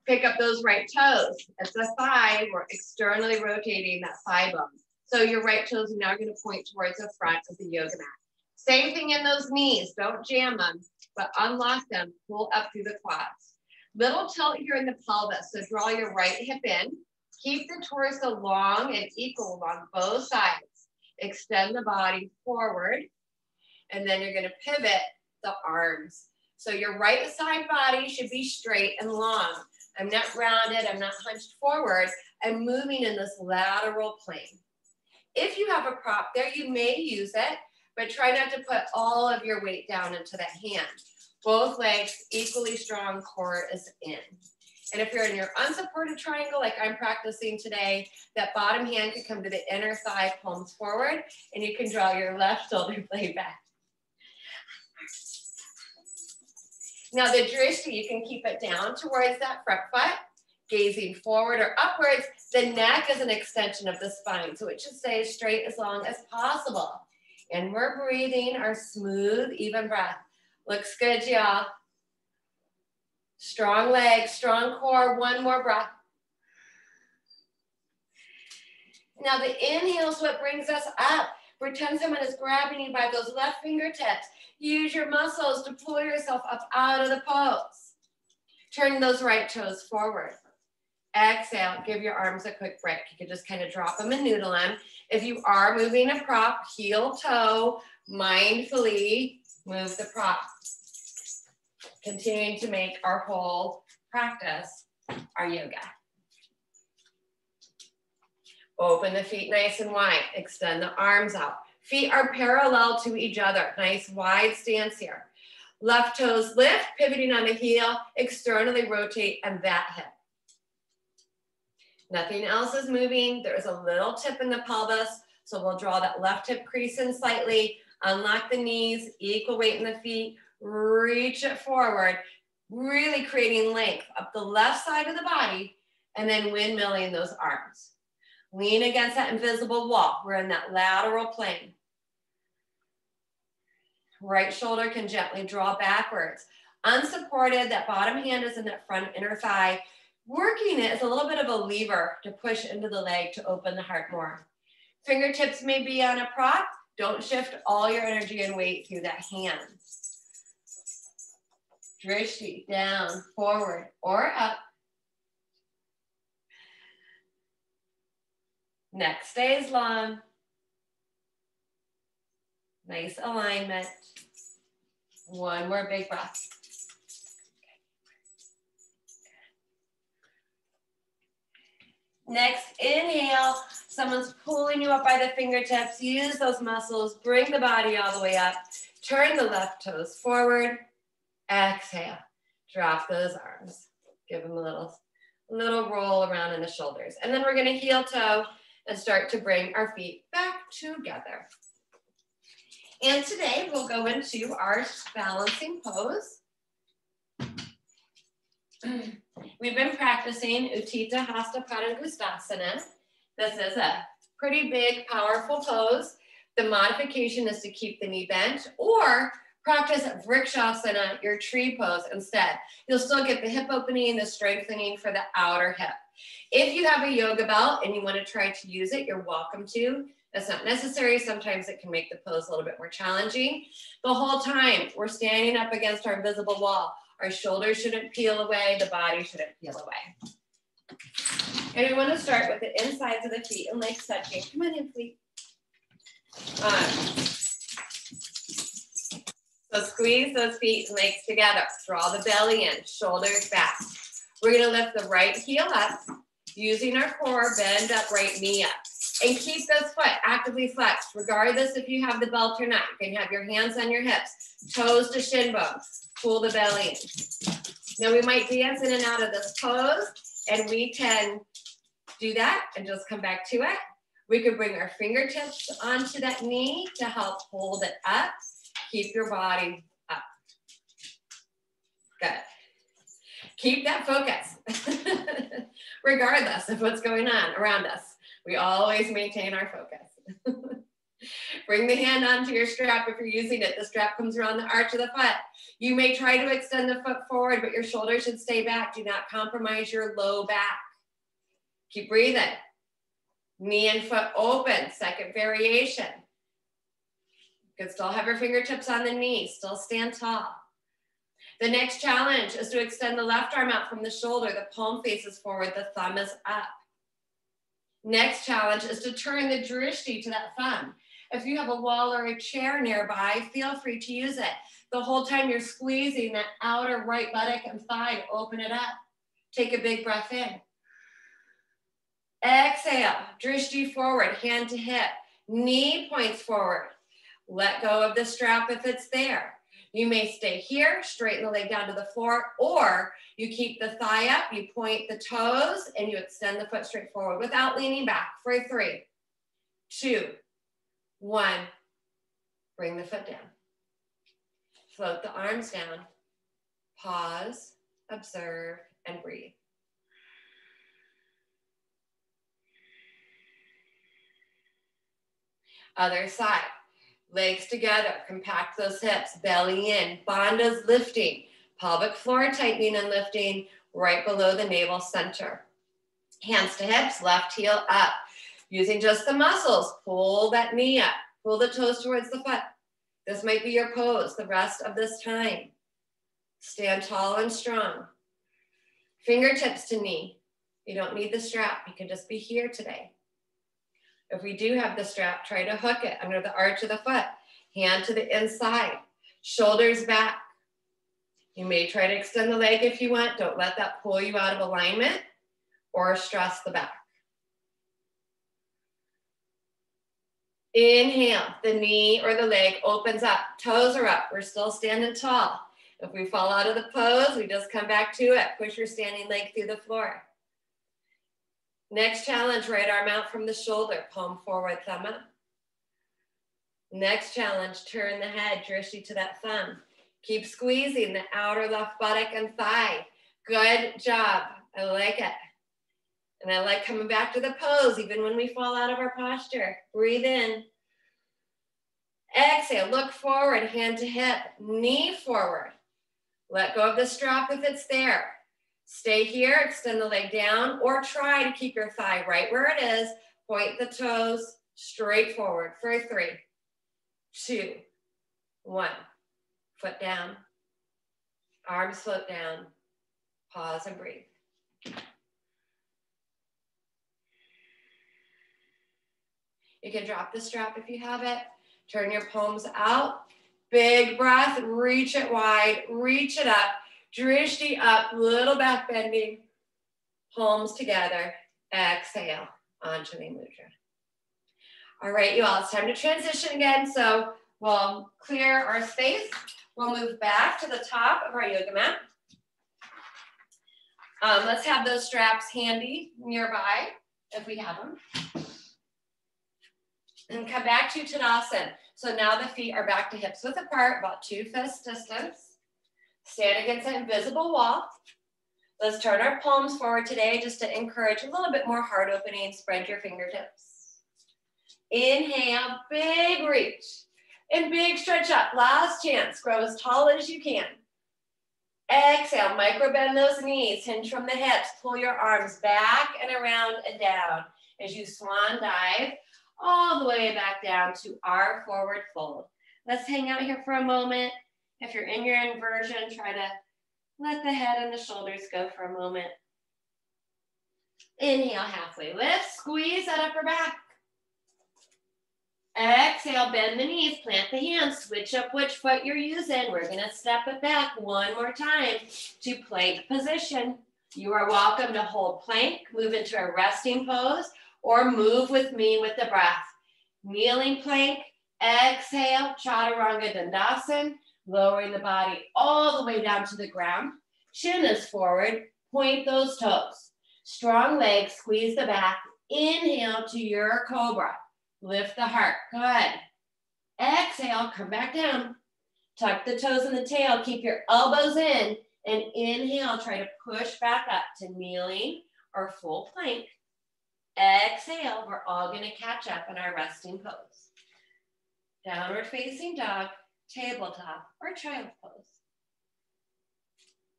Pick up those right toes. It's a thigh. We're externally rotating that thigh bone. So your right toes are now going to point towards the front of the yoga mat. Same thing in those knees. Don't jam them, but unlock them. Pull up through the quads. Little tilt here in the pelvis. So draw your right hip in. Keep the torso long and equal along both sides. Extend the body forward. And then you're going to pivot the arms. So your right side body should be straight and long. I'm not rounded. I'm not hunched forward. I'm moving in this lateral plane. If you have a prop there, you may use it, but try not to put all of your weight down into that hand. Both legs equally strong, core is in. And if you're in your unsupported triangle, like I'm practicing today, that bottom hand can come to the inner thigh, palms forward, and you can draw your left shoulder blade back. Now the drishti, you can keep it down towards that front foot, gazing forward or upwards. The neck is an extension of the spine, so it should stay as straight as long as possible. And we're breathing our smooth, even breath. Looks good, y'all. Strong legs, strong core, one more breath. Now the inhale is what brings us up. Pretend someone is grabbing you by those left fingertips. Use your muscles to pull yourself up out of the pose. Turn those right toes forward. Exhale, give your arms a quick break. You can just kind of drop them and noodle them. If you are moving a prop, heel toe, mindfully move the prop. Continuing to make our whole practice our yoga. Open the feet nice and wide. Extend the arms out. Feet are parallel to each other. Nice wide stance here. Left toes lift, pivoting on the heel, externally rotate and that hip. Nothing else is moving. There's a little tip in the pelvis. So we'll draw that left hip crease in slightly, unlock the knees, equal weight in the feet, reach it forward, really creating length up the left side of the body, and then windmilling those arms. Lean against that invisible wall. We're in that lateral plane. Right shoulder can gently draw backwards. Unsupported, that bottom hand is in that front inner thigh. Working it is a little bit of a lever to push into the leg to open the heart more. Fingertips may be on a prop. Don't shift all your energy and weight through that hand. Drishti, down, forward, or up. Neck stays long. Nice alignment. One more big breath. Next, inhale. Someone's pulling you up by the fingertips. Use those muscles. Bring the body all the way up. Turn the left toes forward. Exhale. Drop those arms. Give them a little roll around in the shoulders. And then we're going to heel toe and start to bring our feet back together. And today we'll go into our balancing pose. We've been practicing Utthita Hasta Padangusthasana. This is a pretty big, powerful pose. The modification is to keep the knee bent or practice Vrikshasana, your tree pose instead. You'll still get the hip opening, the strengthening for the outer hip. If you have a yoga belt and you want to try to use it, you're welcome to. That's not necessary. Sometimes it can make the pose a little bit more challenging. The whole time we're standing up against our invisible wall. Our shoulders shouldn't peel away. The body shouldn't peel away. And we want to start with the insides of the feet and legs touching. Come on in, feet. So squeeze those feet and legs together. Draw the belly in, shoulders back. We're going to lift the right heel up. Using our core, bend up, right knee up. And keep this foot actively flexed, regardless if you have the belt or not. You can have your hands on your hips, toes to shin bones. Pull the belly in. Now we might dance in and out of this pose, and we can do that and just come back to it. We could bring our fingertips onto that knee to help hold it up. Keep your body up. Good. Keep that focus, regardless of what's going on around us. We always maintain our focus. Bring the hand onto your strap if you're using it. The strap comes around the arch of the foot. You may try to extend the foot forward, but your shoulders should stay back. Do not compromise your low back. Keep breathing. Knee and foot open. Second variation. You can still have your fingertips on the knee. Still stand tall. The next challenge is to extend the left arm out from the shoulder. The palm faces forward. The thumb is up. Next challenge is to turn the drishti to that thumb. If you have a wall or a chair nearby, feel free to use it. The whole time you're squeezing that outer right buttock and thigh, open it up. Take a big breath in. Exhale, drishti forward, hand to hip. Knee points forward. Let go of the strap if it's there. You may stay here, straighten the leg down to the floor, or you keep the thigh up, you point the toes, and you extend the foot straight forward without leaning back for 3, 2, 1. Bring the foot down. Float the arms down. Pause, observe, and breathe. Other side. Legs together, compact those hips, belly in, bandhas lifting, pelvic floor tightening and lifting right below the navel center. Hands to hips, left heel up. Using just the muscles, pull that knee up, pull the toes towards the foot. This might be your pose the rest of this time. Stand tall and strong. Fingertips to knee. You don't need the strap, you can just be here today. If we do have the strap, try to hook it under the arch of the foot. Hand to the inside, shoulders back. You may try to extend the leg if you want. Don't let that pull you out of alignment or stress the back. Inhale, the knee or the leg opens up. Toes are up. We're still standing tall. If we fall out of the pose, we just come back to it. Push your standing leg through the floor. Next challenge, right arm out from the shoulder, palm forward, thumb up. Next challenge, turn the head, drishti to that thumb. Keep squeezing the outer left buttock and thigh. Good job, I like it. And I like coming back to the pose, even when we fall out of our posture. Breathe in. Exhale, look forward, hand to hip, knee forward. Let go of the strap if it's there. Stay here, extend the leg down, or try to keep your thigh right where it is. Point the toes straight forward for 3, 2, 1. Foot down, arms float down, pause and breathe. You can drop the strap if you have it. Turn your palms out. Big breath, reach it wide, reach it up. Drishti up, little back bending, palms together, exhale, Anjali Mudra. All right, you all, it's time to transition again. So we'll clear our space. We'll move back to the top of our yoga mat. Let's have those straps handy nearby if we have them. And come back to Tadasana. So now the feet are back to hips width apart, about 2 fists distance. Stand against that invisible wall. Let's turn our palms forward today just to encourage a little bit more heart opening. Spread your fingertips. Inhale, big reach. And big stretch up. Last chance. Grow as tall as you can. Exhale, micro bend those knees. Hinge from the hips. Pull your arms back and around and down as you swan dive all the way back down to our forward fold. Let's hang out here for a moment. If you're in your inversion, try to let the head and the shoulders go for a moment. Inhale, halfway lift, squeeze that upper back. Exhale, bend the knees, plant the hands, switch up which foot you're using. We're gonna step it back one more time to plank position. You are welcome to hold plank, move into a resting pose, or move with me with the breath. Kneeling plank, exhale, chaturanga dandasana. Lowering the body all the way down to the ground. Chin is forward, point those toes. Strong legs, squeeze the back. Inhale to your cobra. Lift the heart, good. Exhale, come back down. Tuck the toes in the tail, keep your elbows in, and inhale, try to push back up to kneeling or full plank. Exhale, we're all gonna catch up in our resting pose. Downward facing dog, tabletop, or child's pose.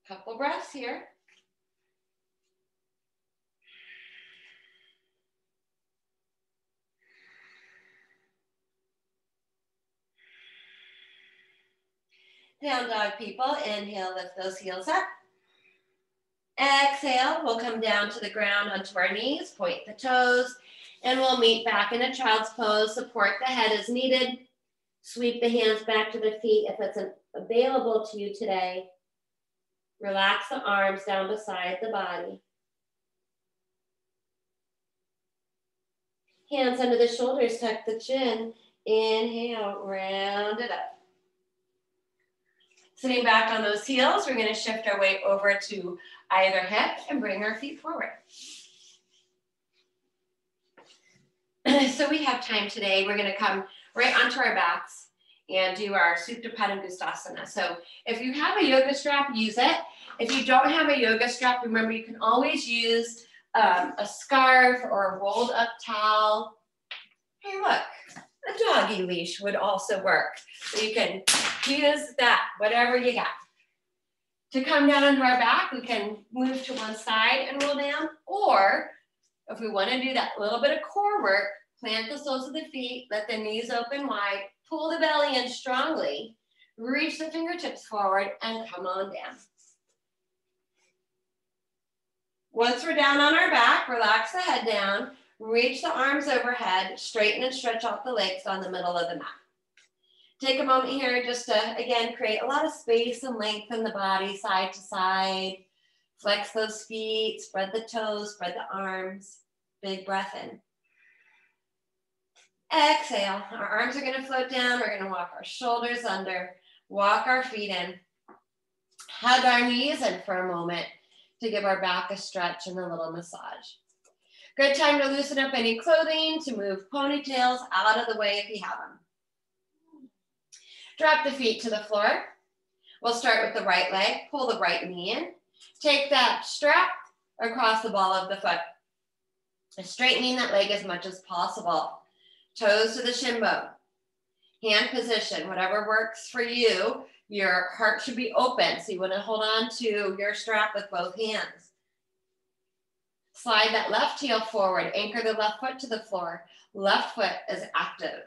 Couple breaths here. Down dog, people. Inhale, lift those heels up. Exhale, we'll come down to the ground onto our knees, point the toes, and we'll meet back in a child's pose. Support the head as needed. Sweep the hands back to the feet if it's available to you today. Relax the arms down beside the body. Hands under the shoulders, tuck the chin. Inhale, round it up. Sitting back on those heels, we're going to shift our weight over to either hip and bring our feet forward. So we have time today. We're going to come right onto our backs and do our Supta Padangusthasana. So if you have a yoga strap, use it. If you don't have a yoga strap, remember you can always use a scarf or a rolled up towel. Hey, look, a doggy leash would also work. So you can use that, whatever you got. To come down onto our back, we can move to one side and roll down, or if we want to do that little bit of core work, plant the soles of the feet, let the knees open wide, pull the belly in strongly, reach the fingertips forward, and come on down. Once we're down on our back, relax the head down, reach the arms overhead, straighten and stretch out the legs on the middle of the mat. Take a moment here just to, again, create a lot of space and length in the body, side to side. Flex those feet, spread the toes, spread the arms. Big breath in. Exhale. Our arms are going to float down. We're going to walk our shoulders under, walk our feet in. Hug our knees in for a moment to give our back a stretch and a little massage. Good time to loosen up any clothing, to move ponytails out of the way if you have them. Drop the feet to the floor. We'll start with the right leg. Pull the right knee in. Take that strap across the ball of the foot. Straightening that leg as much as possible. Toes to the shin bone. Hand position, whatever works for you. Your heart should be open, so you want to hold on to your strap with both hands. Slide that left heel forward. Anchor the left foot to the floor. Left foot is active.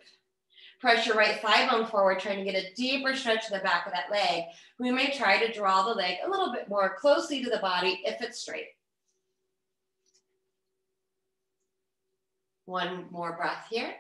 Press your right thigh bone forward, trying to get a deeper stretch to the back of that leg. We may try to draw the leg a little bit more closely to the body if it's straight. One more breath here.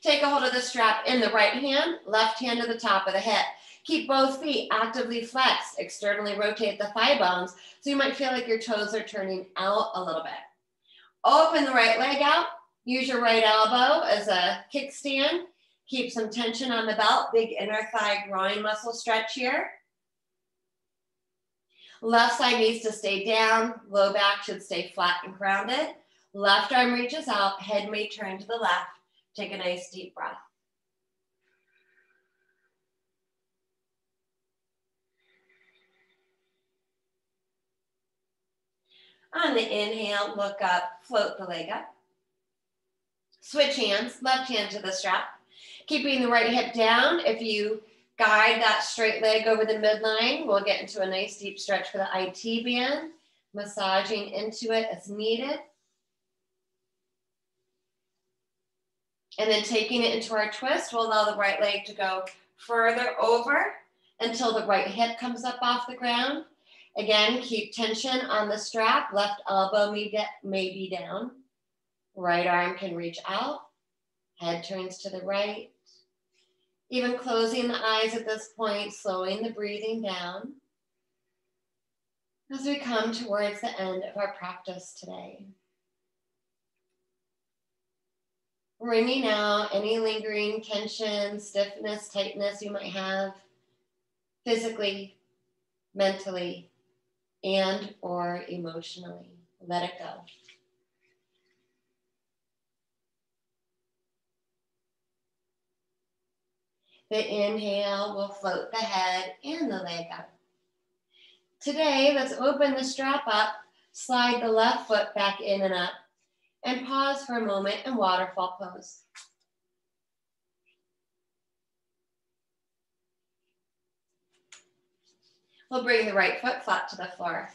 Take a hold of the strap in the right hand, left hand to the top of the hip. Keep both feet actively flexed. Externally rotate the thigh bones, so you might feel like your toes are turning out a little bit. Open the right leg out. Use your right elbow as a kickstand. Keep some tension on the belt. Big inner thigh groin muscle stretch here. Left side needs to stay down. Low back should stay flat and grounded. Left arm reaches out. Head may turn to the left. Take a nice deep breath. On the inhale, look up, float the leg up. Switch hands, left hand to the strap. Keeping the right hip down. If you guide that straight leg over the midline, we'll get into a nice deep stretch for the IT band. Massaging into it as needed. And then taking it into our twist, we'll allow the right leg to go further over until the right hip comes up off the ground. Again, keep tension on the strap. Left elbow may be down. Right arm can reach out. Head turns to the right. Even closing the eyes at this point, slowing the breathing down as we come towards the end of our practice today. Bringing out any lingering tension, stiffness, tightness you might have physically, mentally, and or emotionally. Let it go. The inhale will float the head and the leg up. Today, let's open the strap up Slide the left foot back in and up, and pause for a moment in waterfall pose. We'll bring the right foot flat to the floor.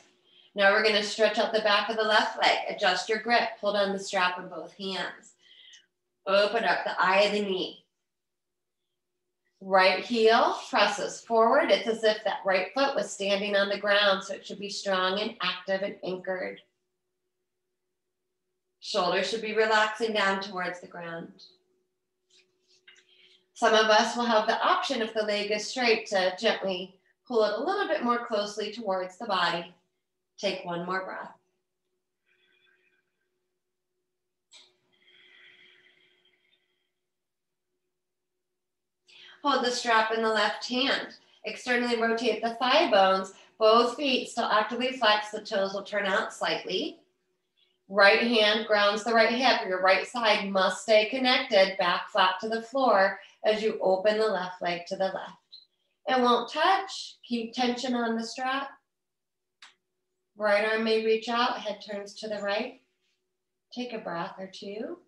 Now we're going to stretch out the back of the left leg. Adjust your grip. Hold on the strap with both hands. Open up the eye of the knee. Right heel presses forward. It's as if that right foot was standing on the ground, so it should be strong and active and anchored. Shoulders should be relaxing down towards the ground. Some of us will have the option, if the leg is straight, to gently pull it a little bit more closely towards the body. Take one more breath. Hold the strap in the left hand. Externally rotate the thigh bones. Both feet still actively flex. The toes will turn out slightly. Right hand grounds the right hip. Your right side must stay connected, back flat to the floor as you open the left leg to the left. It won't touch. Keep tension on the strap. Right arm may reach out, head turns to the right. Take a breath or two.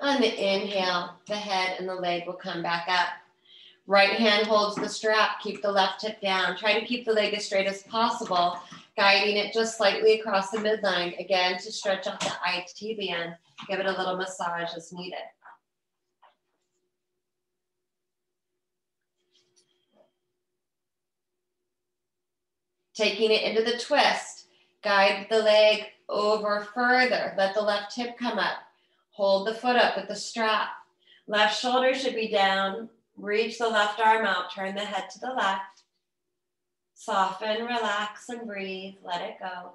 On the inhale, the head and the leg will come back up. Right hand holds the strap. Keep the left hip down. Try to keep the leg as straight as possible, guiding it just slightly across the midline, again, to stretch out the IT band. Give it a little massage as needed. Taking it into the twist, guide the leg over further. Let the left hip come up. Hold the foot up with the strap. Left shoulder should be down. Reach the left arm out. Turn the head to the left. Soften, relax, and breathe. Let it go.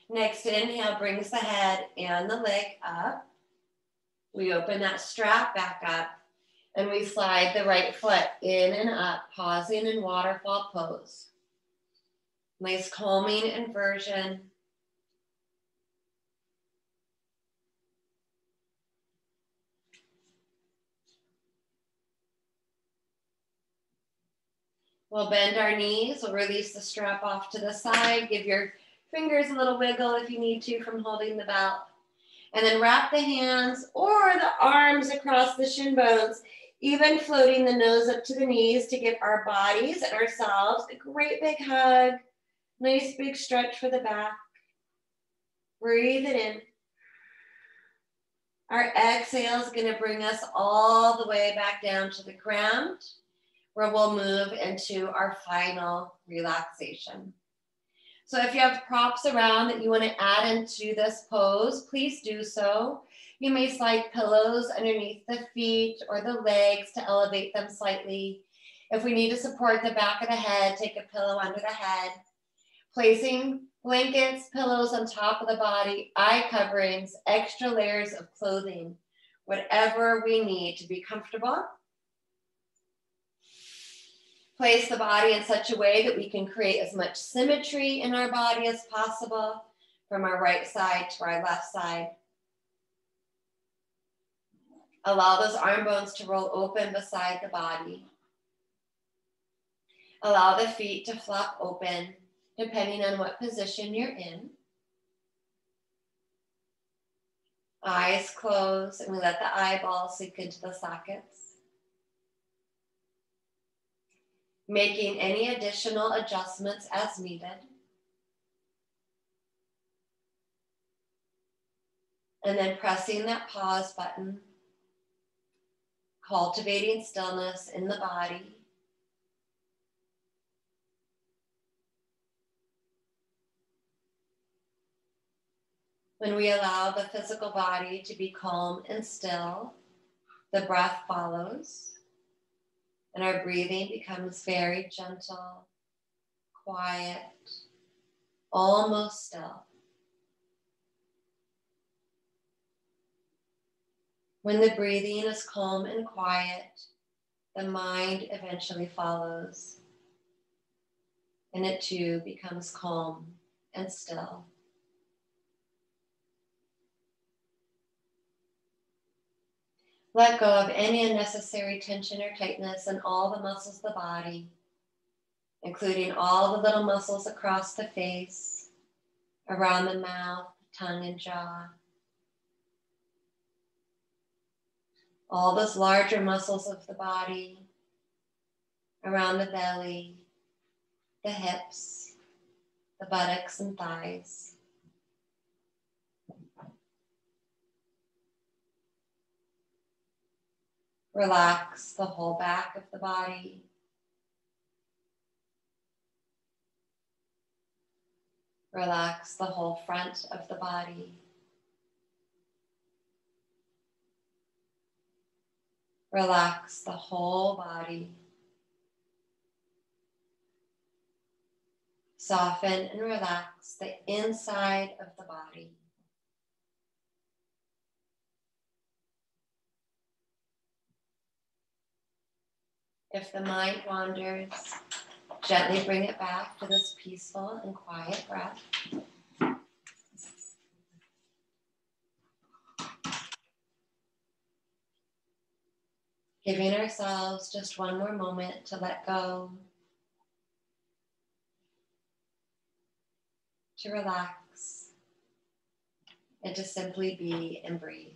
Next inhale brings the head and the leg up. We open that strap back up. And we slide the right foot in and up, pausing in waterfall pose. Nice calming inversion. We'll bend our knees. We'll release the strap off to the side. Give your fingers a little wiggle if you need to from holding the belt. And then wrap the hands or the arms across the shin bones, even floating the nose up to the knees to give our bodies and ourselves a great big hug. Nice big stretch for the back. Breathe it in. Our exhale is going to bring us all the way back down to the ground, where we'll move into our final relaxation. So if you have props around that you want to add into this pose, please do so. You may slide pillows underneath the feet or the legs to elevate them slightly. If we need to support the back of the head, take a pillow under the head. Placing blankets, pillows on top of the body, eye coverings, extra layers of clothing, whatever we need to be comfortable. Place the body in such a way that we can create as much symmetry in our body as possible, from our right side to our left side. Allow those arm bones to roll open beside the body. Allow the feet to flop open, depending on what position you're in. Eyes closed, and we let the eyeballs sink into the sockets. Making any additional adjustments as needed. And then pressing that pause button, cultivating stillness in the body. When we allow the physical body to be calm and still, the breath follows, and our breathing becomes very gentle, quiet, almost still. When the breathing is calm and quiet, the mind eventually follows, and it too becomes calm and still. Let go of any unnecessary tension or tightness in all the muscles of the body, including all the little muscles across the face, around the mouth, tongue, and jaw. All those larger muscles of the body, around the belly, the hips, the buttocks and thighs. Relax the whole back of the body. Relax the whole front of the body. Relax the whole body. Soften and relax the inside of the body. If the mind wanders, gently bring it back to this peaceful and quiet breath. Giving ourselves just one more moment to let go, to relax, and to simply be and breathe.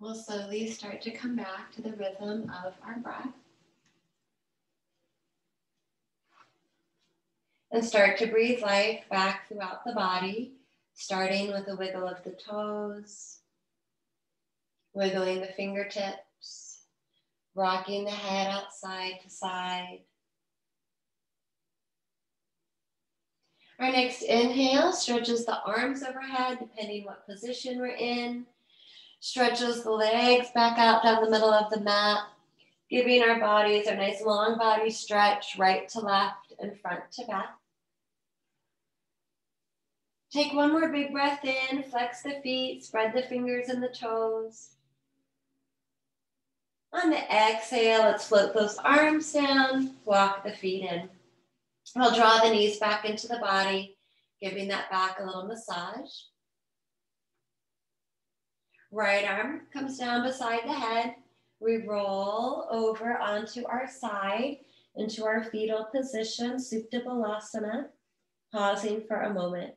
We'll slowly start to come back to the rhythm of our breath. And start to breathe life back throughout the body, starting with a wiggle of the toes, wiggling the fingertips, rocking the head out side to side. Our next inhale stretches the arms overhead, depending what position we're in. Stretches the legs back out down the middle of the mat, giving our bodies a nice long body stretch, right to left and front to back. Take one more big breath in, flex the feet, spread the fingers and the toes. On the exhale, let's float those arms down, walk the feet in. We'll draw the knees back into the body, giving that back a little massage. Right arm comes down beside the head. We roll over onto our side into our fetal position, Supta Balasana, pausing for a moment.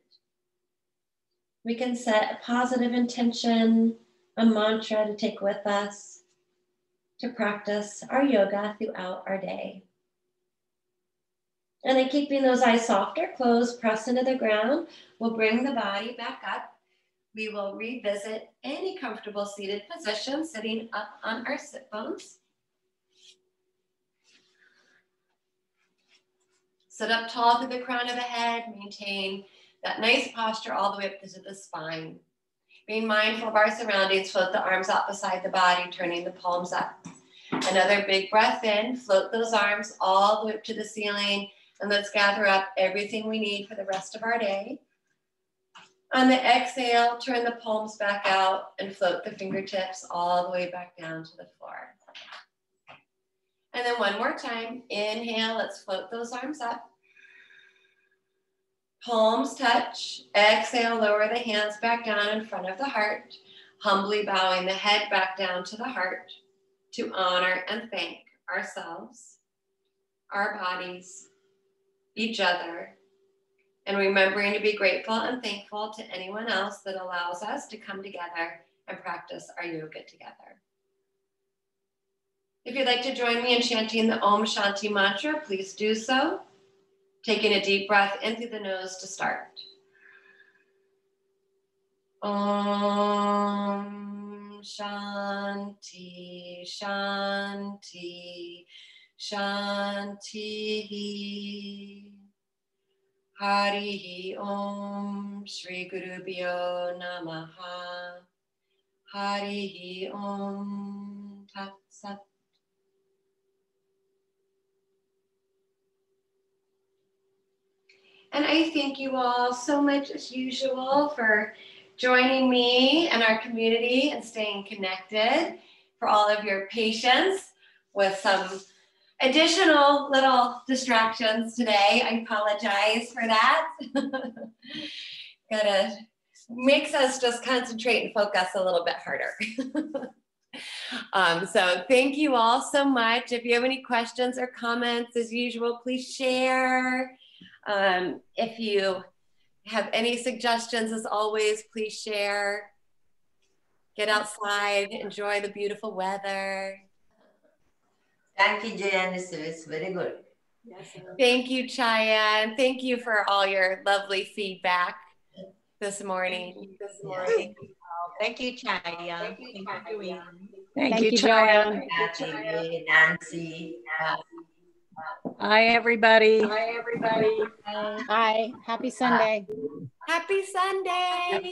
We can set a positive intention, a mantra to take with us to practice our yoga throughout our day. And then keeping those eyes soft or closed, press into the ground, we'll bring the body back up. We will revisit any comfortable seated position, sitting up on our sit bones. Sit up tall through the crown of the head, maintain that nice posture all the way up to the spine. Being mindful of our surroundings, float the arms out beside the body, turning the palms up. Another big breath in, float those arms all the way up to the ceiling, and let's gather up everything we need for the rest of our day. On the exhale, turn the palms back out and float the fingertips all the way back down to the floor. And then one more time, inhale, let's float those arms up. Palms touch, exhale, lower the hands back down in front of the heart, humbly bowing the head back down to the heart to honor and thank ourselves, our bodies, each other, and remembering to be grateful and thankful to anyone else that allows us to come together and practice our yoga together. If you'd like to join me in chanting the Om Shanti mantra, please do so. Taking a deep breath in through the nose to start. Om Shanti, Shanti, Shanti. Harihi Om Shri Gurubhyo Namaha. Harihi Om Tat Sat. And I thank you all so much as usual for joining me and our community and staying connected, for all of your patience with some additional little distractions today. I apologize for that. Makes us just concentrate and focus a little bit harder. So thank you all so much. If you have any questions or comments, as usual, please share. If you have any suggestions, as always, please share. Get outside, enjoy the beautiful weather. Thank you, Joanne. It's very good. Yes, thank you, Chaya, and thank you for all your lovely feedback this morning. Thank you, Chaya. Thank you, Joanne. Thank you, Joanne. Nancy. Hi, everybody. Hi. Happy Sunday. Happy Sunday.